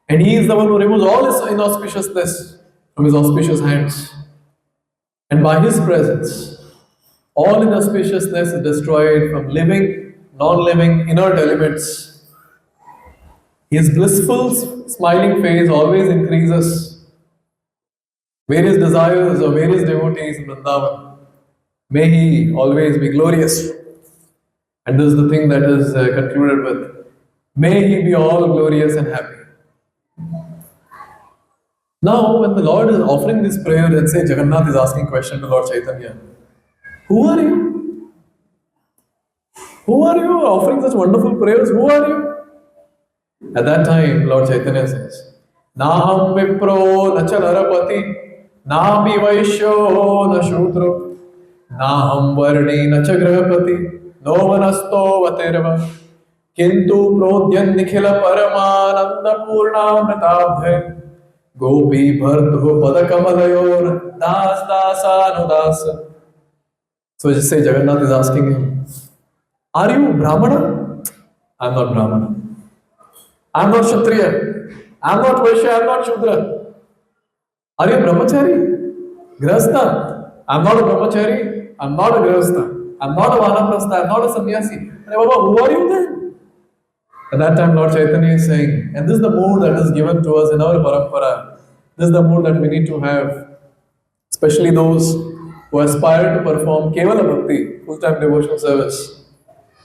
And he is the one who removes all his inauspiciousness from his auspicious hands. And by his presence, all inauspiciousness is destroyed from living, non-living, inert elements. His blissful, smiling face always increases. Various desires of various devotees in Vrindavan, may he always be glorious. And this is the thing that is concluded with. May he be all glorious and happy. Now, when the Lord is offering this prayer, let's say Jagannath is asking a question to Lord Chaitanya. Who are you? Who are you offering such wonderful prayers? Who are you? At that time, Lord Chaitanya says, Naham Vipro Nacha Narapati Nami Vaishyo Na Shudro Naham Varni Nacha Grahapati No Vanasto Vaterva Kintu Prodyan Nikhila Paramananda Purnamritabhe Gopi Bhartu Padakamalayor Das Dasanudasa. So just say Jagannath is asking him, are you Brahmana? I'm not Brahmana. I'm not Kshatriya. I'm not Vaishya. I'm not Shudra. Are you Brahmachari? Grihastha? I'm not a Brahmachari. I'm not a Grihastha. I'm not a Vanaprastha. I'm not a Sannyasi. Baba, who are you then? At that time, Lord Chaitanya is saying, and this is the mood that is given to us in our parampara. This is the mood that we need to have, especially those who aspire to perform Kevala Bhakti, full-time devotional service.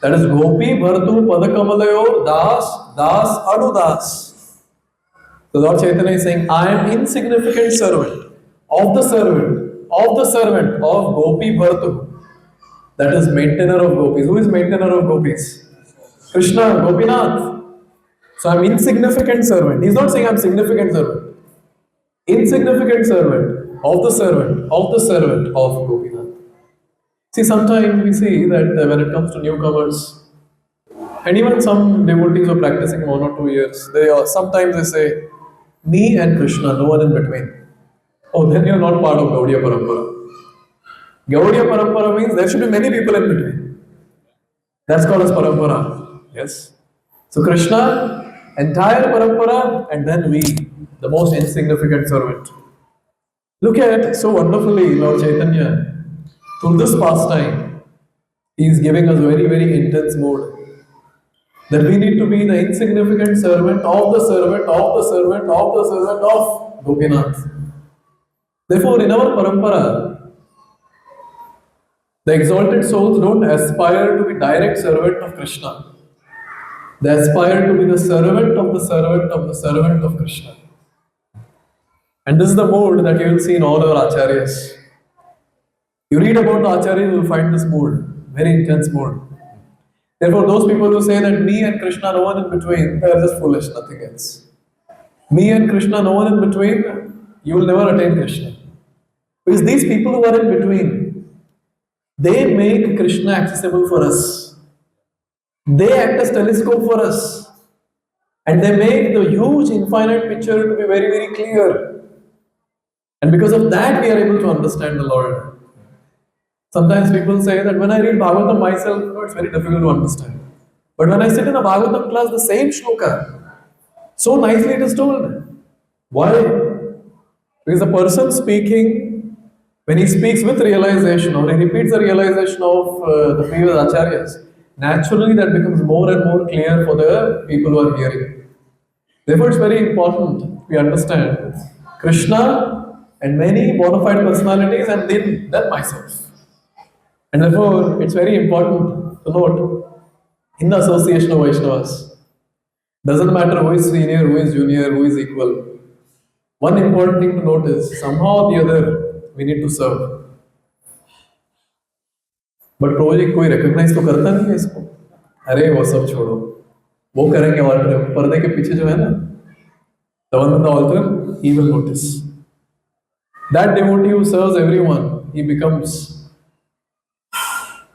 That is Gopi Bhartu Padakamalayo Das Das Anudas. The Lord Chaitanya is saying, I am insignificant servant. of the servant of Gopi Bhartu, that is maintainer of gopis. Who is maintainer of gopis? Krishna, Gopinath. So I'm insignificant servant. He's not saying I'm significant servant. Insignificant servant of the servant of Gopinath. See, sometimes we see that when it comes to newcomers, and even some devotees who are practicing 1 or 2 years, sometimes they say, me and Krishna, no one in between. Oh, then you're not part of Gaudiya Parampara. Gaudiya Parampara means there should be many people in between. That's called as Parampara. Yes. So Krishna, entire Parampara, and then we, the most insignificant servant. Look at so wonderfully Lord Chaitanya, through this pastime, he is giving us very, very intense mood. That we need to be the insignificant servant of the servant of the servant of the servant of Gopinath. Therefore, in our parampara, the exalted souls don't aspire to be direct servant of Krishna. They aspire to be the servant of the servant of the servant of Krishna. And this is the mode that you will see in all our acharyas. You read about the acharyas, you will find this mode, very intense mode. Therefore, those people who say that me and Krishna, no one in between, they are just foolish, nothing else. Me and Krishna, no one in between, you will never attain Krishna. Because these people who are in between, they make Krishna accessible for us. They act as telescope for us. And they make the huge infinite picture to be very, very clear. And because of that, we are able to understand the Lord. Sometimes people say that when I read Bhagavatam myself, it's very difficult to understand. But when I sit in a Bhagavatam class, the same shloka, so nicely it is told. Why? Because the person speaking, when he speaks with realization or he repeats the realization of the previous acharyas, naturally that becomes more and more clear for the people who are hearing. Therefore, it's very important we understand Krishna and many bona fide personalities and then myself. And therefore, it's very important to note in the association of Vaishnavas, doesn't matter who is senior, who is junior, who is equal. One important thing to note is somehow or the other we need to serve. But project कोई recognize तो करता नहीं है इसको. अरे वो सब छोड़ो, वो करेंगे altar पर्दे के पीछे जो है ना, the one on the altar, he will notice. That devotee who serves everyone, he becomes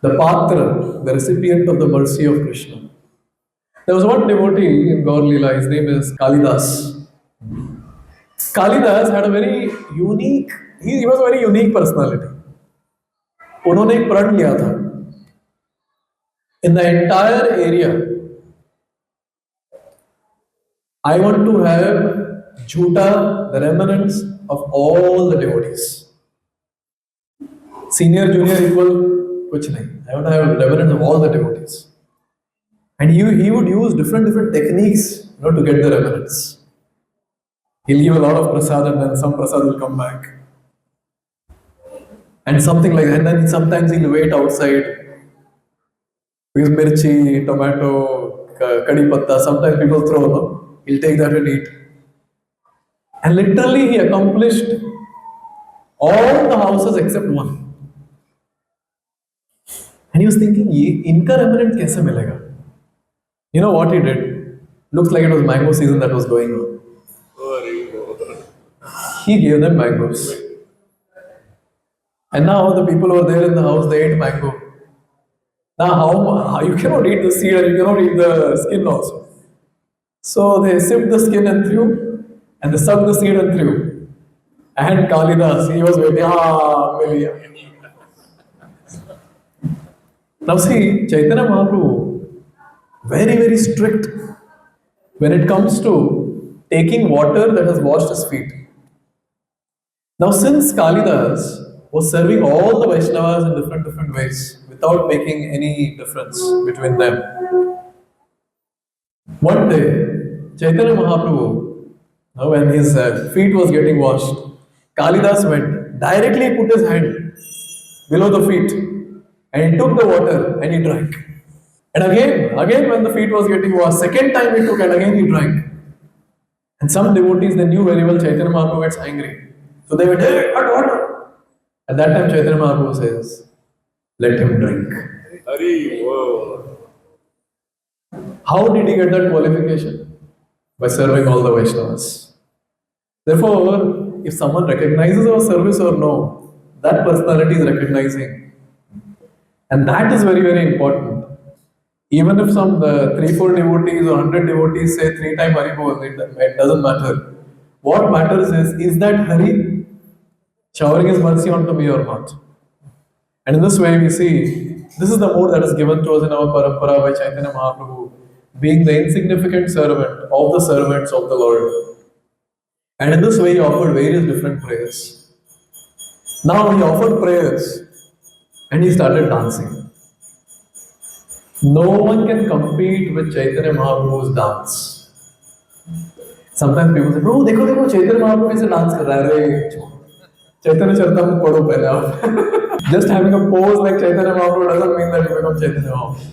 the patra, the recipient of the mercy of Krishna. There was one devotee in Gaur Leela, his name is Kalidas. Kalidas had a very unique, he was a very unique personality. उन्होंने एक प्रण लिया था. In the entire area, I want to have jhuta, the remnants of all the devotees. Senior, junior, equal, kuch nahi. I want to have remnants of all the devotees. And he would use different techniques, to get the remnants. He'll give a lot of prasad and then some prasad will come back. And something like that. And then sometimes he'll wait outside. Because mirchi, tomato, kadi patta, sometimes people throw, no? He'll take that and eat. And literally he accomplished all the houses except one. And he was thinking, inka remnant kaise milega? You know what he did? Looks like it was mango season that was going on. He gave them mangoes. And now the people who were there in the house, they ate mango. Now how you cannot eat the seed and you cannot eat the skin also. So they sipped the skin and threw, and they sucked the seed and threw. And Kalidas, he was waiting, Milliya. Now see, Chaitanya Mahaprabhu, very, very strict when it comes to taking water that has washed his feet. Now since Kalidas was serving all the Vaishnavas in different ways without making any difference between them, one day, Chaitanya Mahaprabhu, when his feet was getting washed, Kalidas went, directly put his hand below the feet and he took the water and he drank. And again when the feet was getting washed, second time he took and again he drank. And some devotees, they knew very well Chaitanya Mahaprabhu gets angry. So they went, hey, what? At that time, Chaitanya Mahaprabhu says, let him drink. How did he get that qualification? By serving all the Vaishnavas. Therefore, if someone recognizes our service or no, that personality is recognizing. And that is very, very important. Even if some 3-4 devotees or 100 devotees say 3 times Haribol, it doesn't matter. What matters is that Hari showering his mercy onto me or not? And in this way we see, this is the mode that is given to us in our parampara by Chaitanya Mahaprabhu, being the insignificant servant of the servants of the Lord. And in this way he offered various different prayers. Now he offered prayers and he started dancing. No one can compete with Chaitanya Mahaprabhu's dance. Sometimes people say, bro, देखो Chaitanya Mahaprabhu ऐसे dance कर रहा है. Chaitanya Charitamrita पढ़ो पहले आप. Just having a pose like Chaitanya Mahaprabhu doesn't mean that you become Chaitanya Mahaprabhu.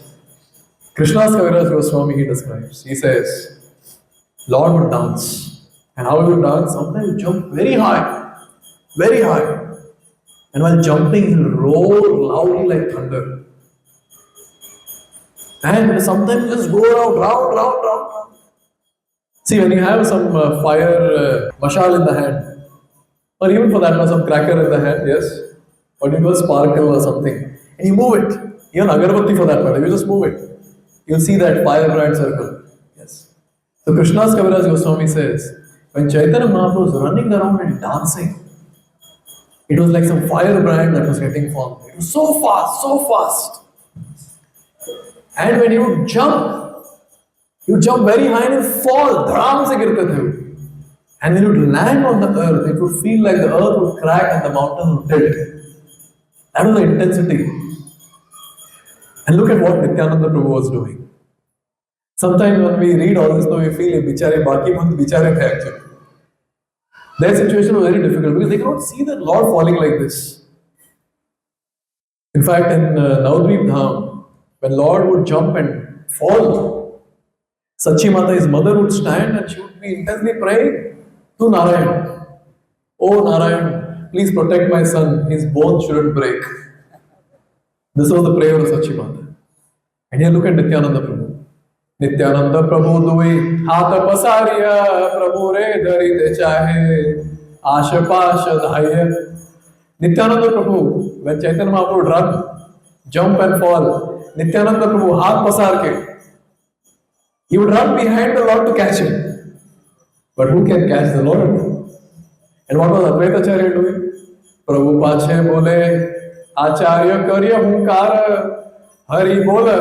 Krishna's Kaviraj Goswami, he describes. He says, Lord would dance. And how he would dance? Sometimes he would jump very high. Very high. And while jumping, he will roar loudly like thunder. And sometimes just go round. See, when you have some fire mashal in the hand, or even for that matter, some cracker in the hand, yes, or you go sparkle or something, and you move it, even agarbatti for that matter, you just move it, you'll see that fire-bright circle. Yes. So Krishna's Kaviraj Goswami says, when Chaitanya Mahaprabhu was running around and dancing, it was like some firebrand that was getting formed. It was so fast. And when he would jump very high and fall, dhram se girte the. And when it would land on the earth, it would feel like the earth would crack and the mountain would tilt. That was the intensity. And look at what Nityananda Prabhu was doing. Sometimes when we read all this, we feel bichare baki mant bichare the actually. Their situation was very difficult because they cannot see the Lord falling like this. In fact, in Navadvip Dham, when Lord would jump and fall, Sachi Mata, his mother, would stand and she would be intensely praying to Narayan. Oh Narayan, please protect my son, his bones shouldn't break. This was the prayer of Sachi Mata. And here look at Nityananda Prabhu. Nityananda Prabhu dui hata pasariya Prabhu re dharite chahe asha pasha dhaya. Nityananda Prabhu, when Chaitanya Mahaprabhu would run, jump and fall, Nityananda Prabhu haath pasar ke, he would run behind the Lord to catch him. But who can catch the Lord? And what was Advaita Acharya doing? Prabhu pache bole Acharya karya hunkara Hari bola,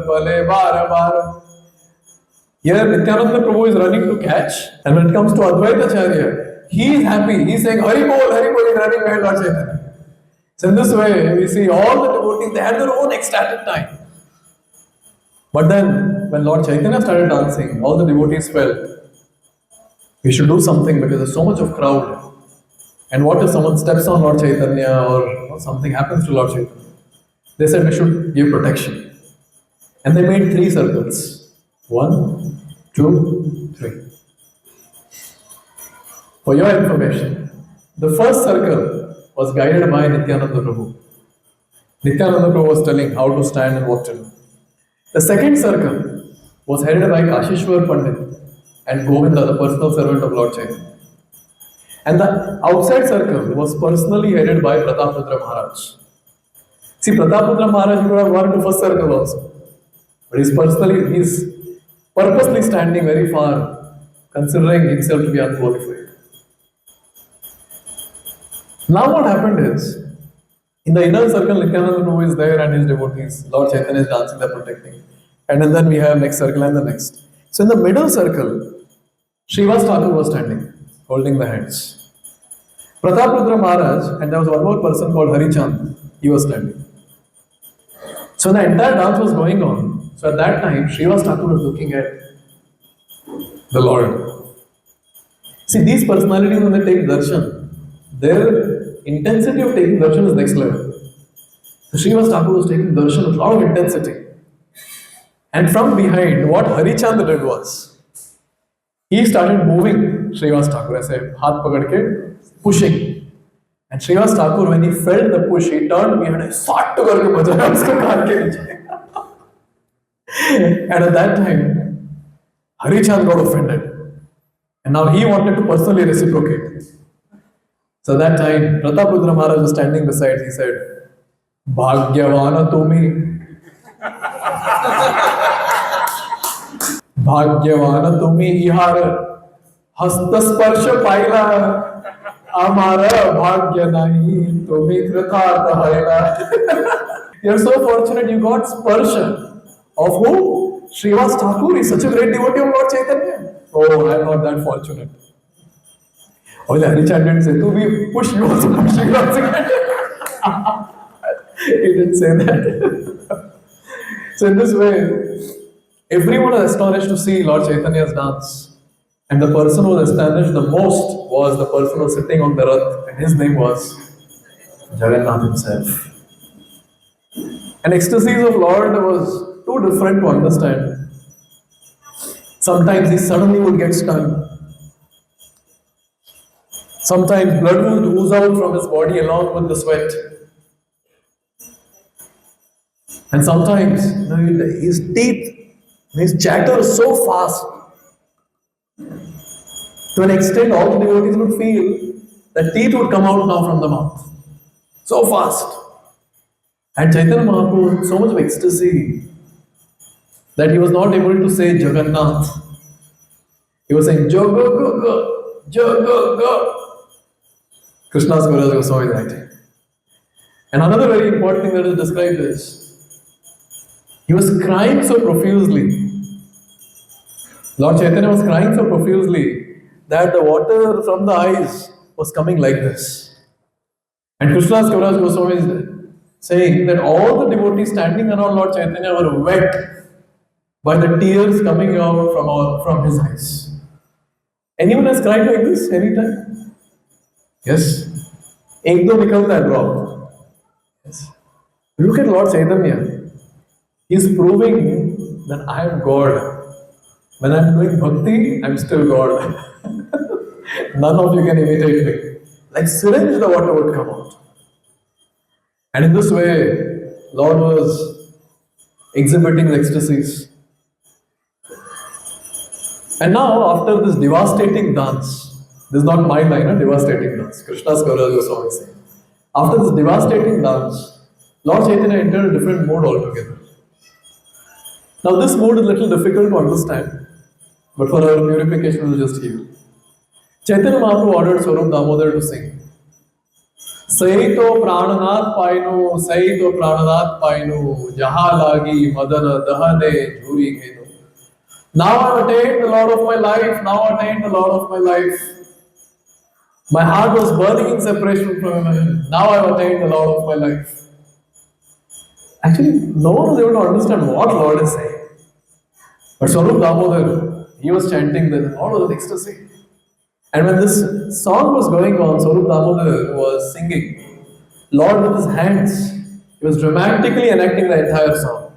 bale bar. Here Nityananda Prabhu is running to catch, and when it comes to Advaita Acharya, he is happy. He is saying Hari bol, he is running behind Lord Chaitanya. So in this way, we see all the devotees, they had their own ecstatic time. But then, when Lord Chaitanya started dancing, all the devotees felt, we should do something because there's so much of crowd. And what if someone steps on Lord Chaitanya or something happens to Lord Chaitanya? They said we should give protection. And they made 3 circles. 1, 2, 3. For your information, the first circle was guided by Nityananda Prabhu. Nityananda Prabhu was telling how to stand and what to do. The second circle was headed by Kashishwar Pandit and Govinda, the personal servant of Lord Chaitanya. And the outside circle was personally headed by Prataprutra Maharaj. See, Prataprutra Maharaj would have gone to first circle also. But he's purposely standing very far, considering himself to be unqualified. Now what happened is, in the inner circle, Nityananda Prabhu is there and his devotees. Lord Chaitanya is dancing, they're protecting. And then we have next circle and the next. So in the middle circle, Srivas Thakur was standing, holding the hands. Prataprutra Maharaj, and there was one more person called Harichand, he was standing. So the entire dance was going on. So at that time, Srivas Thakur was looking at the Lord. See, these personalities, when they take darshan, their intensity of taking darshan is next level. So Srivas Thakur was taking darshan with a lot of intensity. And from behind, what Harichand did was, he started moving Srivas Thakur, ऐसे हाथ पकड़ के pushing. And Srivas Thakur, when he felt the push, he turned behind and sought to करके बजाया उसको car के नीचे. And at that time, Harichand got offended. And now he wanted to personally reciprocate. So that time, Pratapudra Maharaj was standing beside. He said, Bhagyavana tumi. Bhagyavana tumi ihar hastasparsha paila. Amara bhagya nahi tumi kritartha haila. You're so fortunate you got sparsha. Of who? Srivas Thakur is such a great devotee of Lord Chaitanya. Oh, I'm not that fortunate. Oh, the Harichand didn't say, to be push, you also push, you also get. He didn't say that. So in this way, everyone was astonished to see Lord Chaitanya's dance. And the person who was astonished the most was the person who was sitting on the Rath, and his name was Jagannath himself. And ecstasies of Lord was too different to understand. Sometimes he suddenly would get stung. Sometimes blood would ooze out from his body along with the sweat. And sometimes his teeth, his chatter was so fast. To an extent, all the devotees would feel that teeth would come out now from the mouth. So fast. And Chaitanya Mahaprabhu was so much of ecstasy that he was not able to say Jagannath. He was saying Jaga, Jaga. Krishna's Guru was always writing. And another very important thing that is described is he was crying so profusely. Lord Chaitanya was crying so profusely that the water from the eyes was coming like this. And Krishna's Guru was always saying that all the devotees standing around Lord Chaitanya were wet by the tears coming out from his eyes. Anyone has cried like this anytime? Yes. Ek do nikalta hai drop. Yes. Look at Lord Chaitanya. He is proving that I am God. When I am doing bhakti, I am still God. None of you can imitate me. Like syringe, the water would come out. And in this way, Lord was exhibiting the ecstasies. And now, after this devastating dance, this is not my line, devastating dance. Krishna's Kaviraj Goswami is saying. After this devastating dance, Lord Chaitanya entered a different mode altogether. Now, this mode is a little difficult to understand, but for our purification, we'll just hear. Chaitanya Mahaprabhu ordered Swarup Damodar to sing. Saito prananath painu, Saito prananath painu, Jaha lagi madana dahane jhuri geno. Now I've attained the Lord of my life, now I've attained the Lord of my life. My heart was burning in separation from him, now I've attained the Lord of my life. Actually, no one was able to understand what Lord is saying. But Swarup Damodar, he was chanting this, all was ecstasy. And when this song was going on, Swarup Damodar was singing. Lord with his hands, he was dramatically enacting the entire song.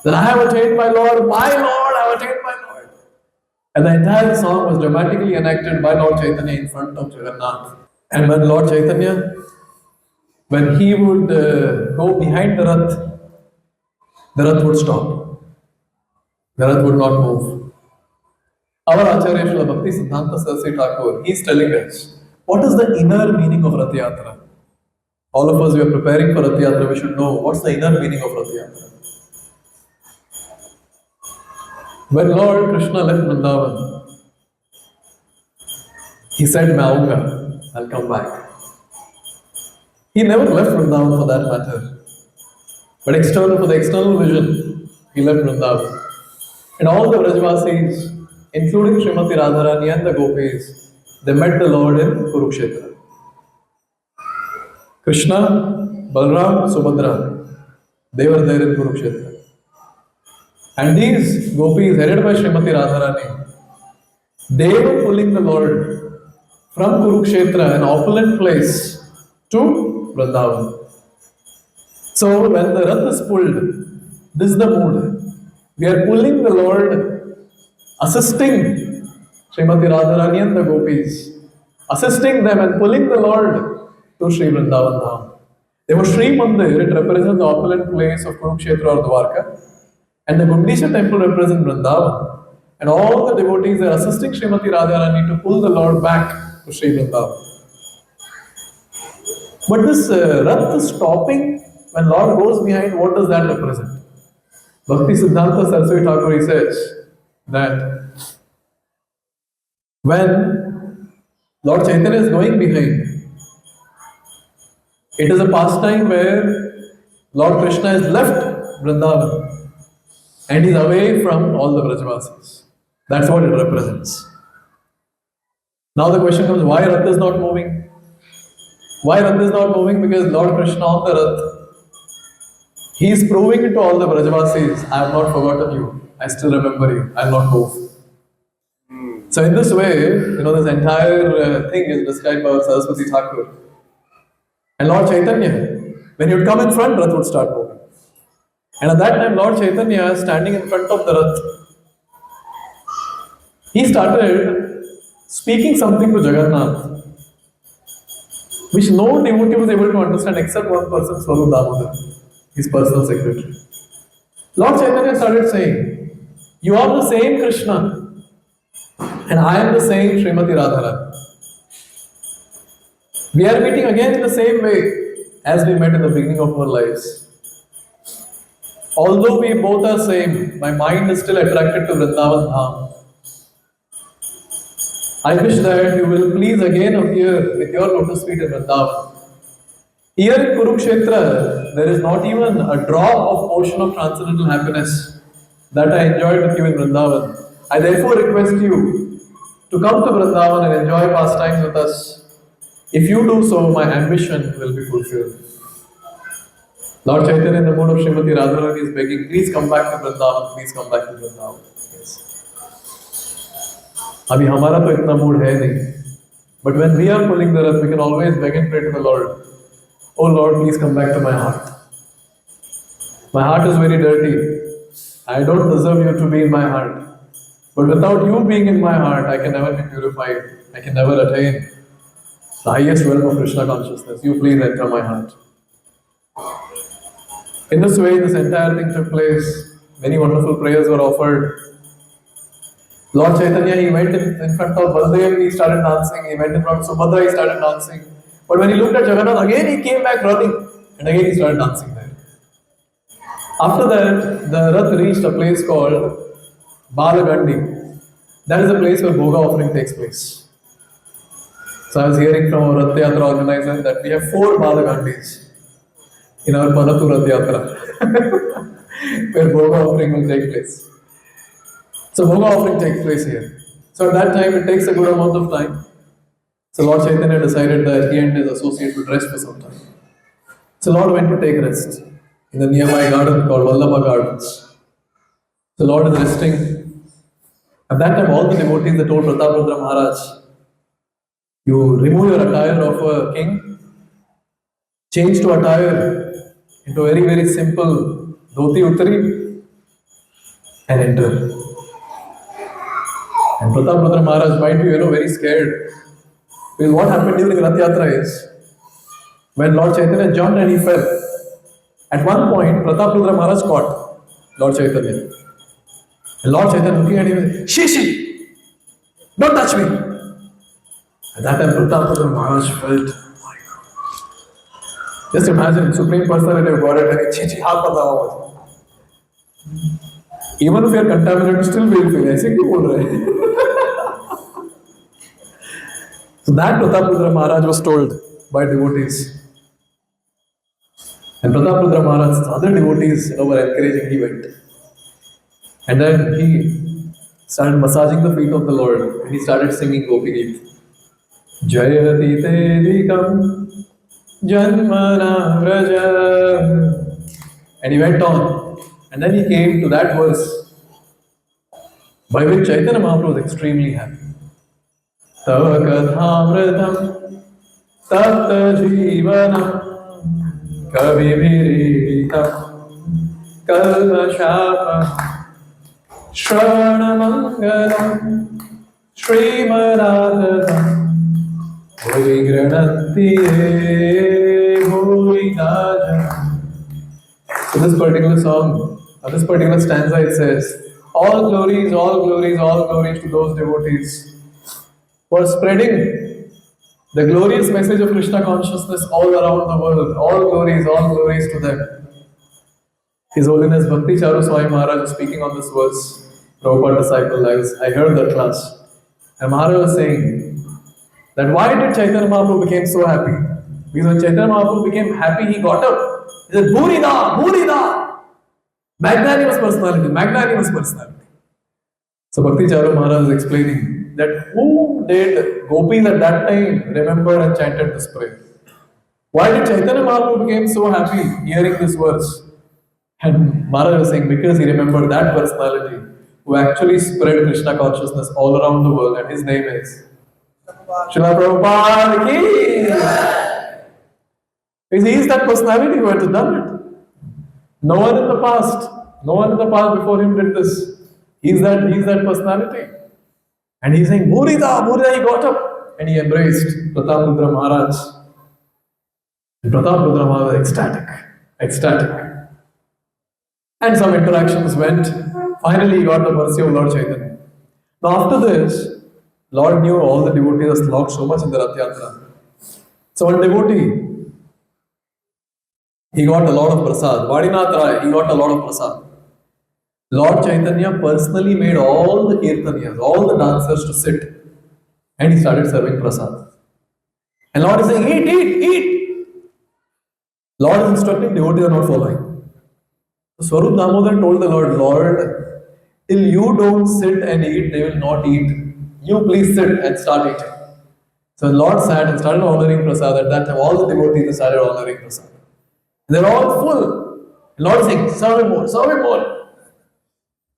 That I have attained my Lord, I have attained my Lord. And the entire song was dramatically enacted by Lord Chaitanya in front of Jagannath. And when Lord Chaitanya, when he would go behind the Rath would stop. The Rath would not move. Our Acharya Srila Bhakti Siddhanta Saraswati Thakur, he is telling us, what is the inner meaning of Rath Yatra? All of us, we are preparing for Rath Yatra, we should know what's the inner meaning of Rath Yatra. When Lord Krishna left Vrindavan, he said, Maunga, I'll come back. He never left Vrindavan for that matter. But for the external vision, he left Vrindavan. And all the Vrajvasis, including Srimati Radharani and the Gopis, they met the Lord in Kurukshetra. Krishna, Balram, Subhadra, they were there in Kurukshetra. And these Gopis, headed by Srimati Radharani, they were pulling the Lord from Kurukshetra, an opulent place, to Vrindavan. So when the Rath is pulled, this is the mood. We are pulling the Lord, assisting Srimati Radharani and the Gopis assisting them and pulling the Lord to Sri Vrindavan Dham. There was Sri Mandir, it represents the opulent place of Kurukshetra or Dwarka, and the Gundisha temple represents Vrindavan. And all the devotees are assisting Srimati Radharani to pull the Lord back to Sri Vrindavan. But this Rath stopping when Lord goes behind, what does that represent? Bhakti Siddhanta Saraswati Thakur says that when Lord Chaitanya is going behind, it is a pastime where Lord Krishna has left Vrindavan and is away from all the Brajavasis. That's what it represents. Now the question comes, why Rath is not moving? Why Rath is not moving? Because Lord Krishna on the Rath, he is proving it to all the Brajavasis, I have not forgotten you, I still remember you, I will not move. So in this way, this entire thing is described by Saraswati Thakur. And Lord Chaitanya, when he would come in front, Rath would start moving. And at that time, Lord Chaitanya, standing in front of the Rath, he started speaking something to Jagannath, which no devotee was able to understand except one person, Swarup Damodar, his personal secretary. Lord Chaitanya started saying, you are the same Krishna, and I am the same Srimati Radharani. We are meeting again in the same way as we met in the beginning of our lives. Although we both are same, my mind is still attracted to Vrindavan Dham. I wish that you will please again appear with your lotus feet in Vrindavan. Here in Kurukshetra, there is not even a drop of ocean of transcendental happiness that I enjoyed with you in Vrindavan. I therefore request you to come to Vrindavan and enjoy pastimes with us. If you do so, my ambition will be fulfilled. Lord Chaitanya, in the mood of Srimati Radharani, is begging, please come back to Vrindavan, please come back to Vrindavan. Yes. अभी हमारा तो इतना mood है नहीं. But when we are pulling the Rath, we can always beg and pray to the Lord. Oh Lord, please come back to my heart. My heart is very dirty. I don't deserve you to be in my heart. But without you being in my heart, I can never be purified. I can never attain the highest realm of Krishna consciousness. You please enter my heart. In this way, this entire thing took place. Many wonderful prayers were offered. Lord Chaitanya, he went in front of Baldev, he started dancing. He went in front of Subhadra, he started dancing. But when he looked at Jagannath, again he came back running. And again he started dancing there. After that, the Rath reached a place called Balagandi. That is a place where Bhoga offering takes place. So I was hearing from our Rath Yatra organizer that we have 4 Balagandis in our Panathur Rath Yatra, where Bhoga offering will take place. So Bhoga offering takes place here. So at that time, it takes a good amount of time. So Lord Chaitanya decided that he and his associate would rest for some time. So Lord went to take rest in the nearby garden called Vallabha Gardens. So Lord is resting. At that time, all the devotees they told Prataprudra Maharaj, you remove your attire of a king, change to attire into a very, very simple dhoti uttari and enter. And Prataprudra Maharaj might be, very scared. Because what happened during Rath Yatra is, when Lord Chaitanya jumped and he fell, at one point, Prataprudra Maharaj caught Lord Chaitanya. And Lord Chaitanya looking at him, Shishi, don't touch me. At that time, Prataprudra Maharaj felt, my God. Just imagine, Supreme Personality of Godhead, and Chichi, half of the even if you are contaminated, still will feel. ऐसे क्यों बोल रहे? So that Prataprudra Maharaj was told by devotees. And Prataprudra Maharaj's other devotees were encouraging, he went. And then he started massaging the feet of the Lord and he started singing Gopi Geet. Jayati Tedikam Janmana Vraja. And he went on. And then he came to that verse by which Chaitanya Mahaprabhu was extremely happy. Tava kathamritam tapta jivanam kavibhiritam kalvashapam shravanamangalam srimadadam So this particular song, this particular stanza, it says, all glories, all glories, all glories to those devotees who are spreading the glorious message of Krishna consciousness all around the world. All glories to them. His Holiness Bhakti Charu Swami Maharaj was speaking on this verse. Prabhupada disciple, I heard that class. And Maharaj was saying that why did Chaitanya Mahaprabhu became so happy? Because when Chaitanya Mahaprabhu became happy, he got up. He said, Bhurida, Bhurida! Magnanimous personality, magnanimous personality. So Bhakti Charu Maharaj is explaining that who did gopis at that time remember and chanted this prayer? Why did Chaitanya Mahaprabhu became so happy hearing this verse? And Maharaj was saying because he remembered that personality who actually spread Krishna consciousness all around the world, and his name is Srila Prabhupada ki. Because he is that personality who had done it. No one in the past before him did this. He's that personality. And he's saying, Bhurida, Bhurida, he got up and he embraced Pratap Maharaj. And Pratap Maharaj was ecstatic. And some interactions went. Finally, he got the mercy of Lord Chaitanya. Now, after this, Lord knew all the devotees had locked so much in the Rath Yatra. So, one devotee, he got a lot of prasad. Vadinath Rai, he got a lot of prasad. Lord Chaitanya personally made all the kirtaniyas, all the dancers to sit. And he started serving prasad. And Lord is saying, eat. Lord is instructing, devotees are not following. Swarup Damodar told the Lord, till you don't sit and eat, they will not eat. You please sit and start eating. So the Lord sat and started honoring prasad. At that time, all the devotees started honoring prasad. And they're all full. The Lord is saying, serve him more. So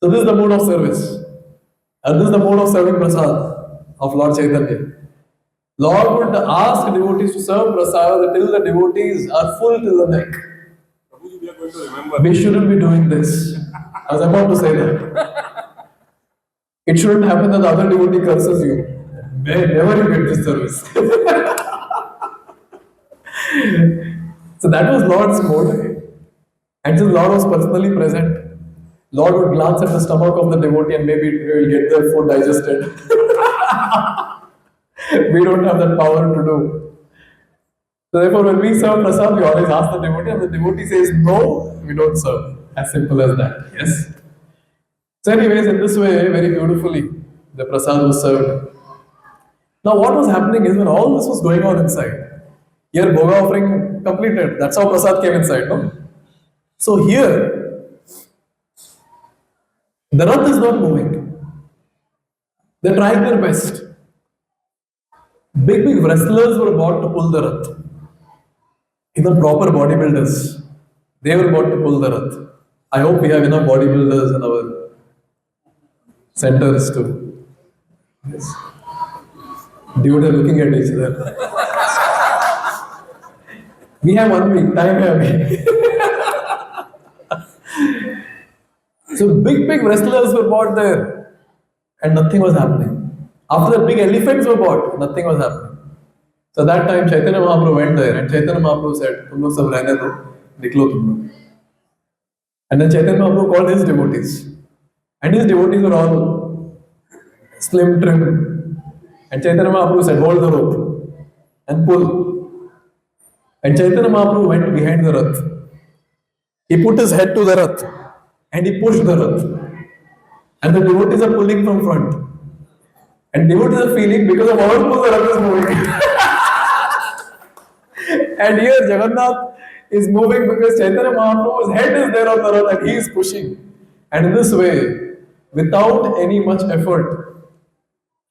this is the mode of service. And this is the mode of serving prasad of Lord Chaitanya. Lord would ask devotees to serve prasad till the devotees are full till the neck. We shouldn't be doing this. I was about to say that. It shouldn't happen that the other devotee curses you. May never you get this service. So that was Lord's mode. And since Lord was personally present, Lord would glance at the stomach of the devotee and maybe he will get their food digested. We don't have that power to do. So therefore, when we serve prasad, we always ask the devotee, and the devotee says no, we don't serve. As simple as that. Yes. So anyways, in this way, very beautifully, the prasad was served. Now what was happening is when all this was going on inside, here Bhoga offering completed. That's how prasad came inside, no? So here, the Rath is not moving. They're trying their best. Big wrestlers were bought to pull the Rath. Even proper bodybuilders, they were bought to pull the Rath. I hope we have enough bodybuilders in our centers too. Yes. Dude are looking at each other. We have 1 week, time hai. So big wrestlers were bought there and nothing was happening. After that, big elephants were bought, nothing was happening. So that time Chaitanya Mahaprabhu went there and Chaitanya Mahaprabhu said, "Tum log sab rehne do, niklo tum log." And then Chaitanya Mahaprabhu called his devotees. And his devotees were all slim, trim. And Chaitanya Mahaprabhu said, "Hold the rope and pull." And Chaitanya Mahaprabhu went behind the Rath. He put his head to the Rath and he pushed the Rath. And the devotees are pulling from front. And devotees are feeling because of our pull, the Rath is moving. And here Jagannath is moving because Chaitanya Mahaprabhu's head is there on the Rath and he is pushing. And in this way, without any much effort,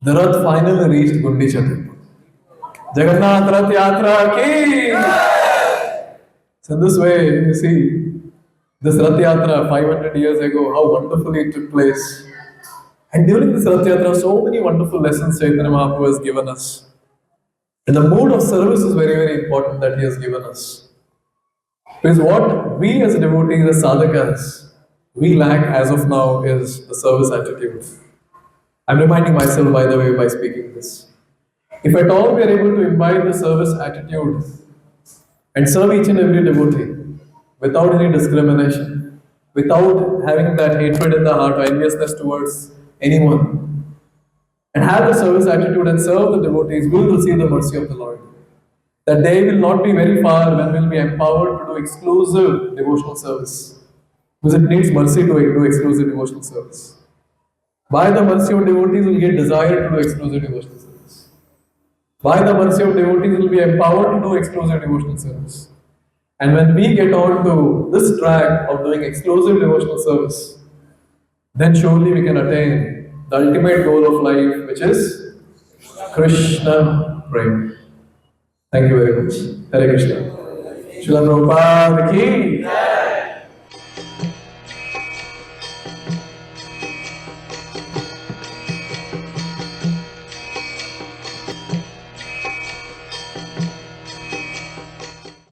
the Rath finally reached Gundicha temple. Jagannath Rath Yatra ki! So in this way, you see, this Rath Yatra 500 years ago, how wonderfully it took place. And during this Rath Yatra, so many wonderful lessons Chaitanya Mahaprabhu has given us. And the mode of service is very, very important that he has given us. Because what we as devotees, as sadhakas, we lack as of now is the service attitude. I'm reminding myself, by the way, by speaking this. If at all we are able to imbibe the service attitude and serve each and every devotee without any discrimination, without having that hatred in the heart or enviousness towards anyone, and have the service attitude and serve the devotees, we will receive the mercy of the Lord. That day will not be very far when we will be empowered to do exclusive devotional service. Because it needs mercy to do exclusive devotional service. By the mercy of devotees, we will get desire to do exclusive devotional service. By the mercy of devotees, we will be empowered to do exclusive devotional service. And when we get on to this track of doing exclusive devotional service, then surely we can attain the ultimate goal of life, which is Krishna Prem. Thank you very much. Hare Krishna. Srila Prabhupada ki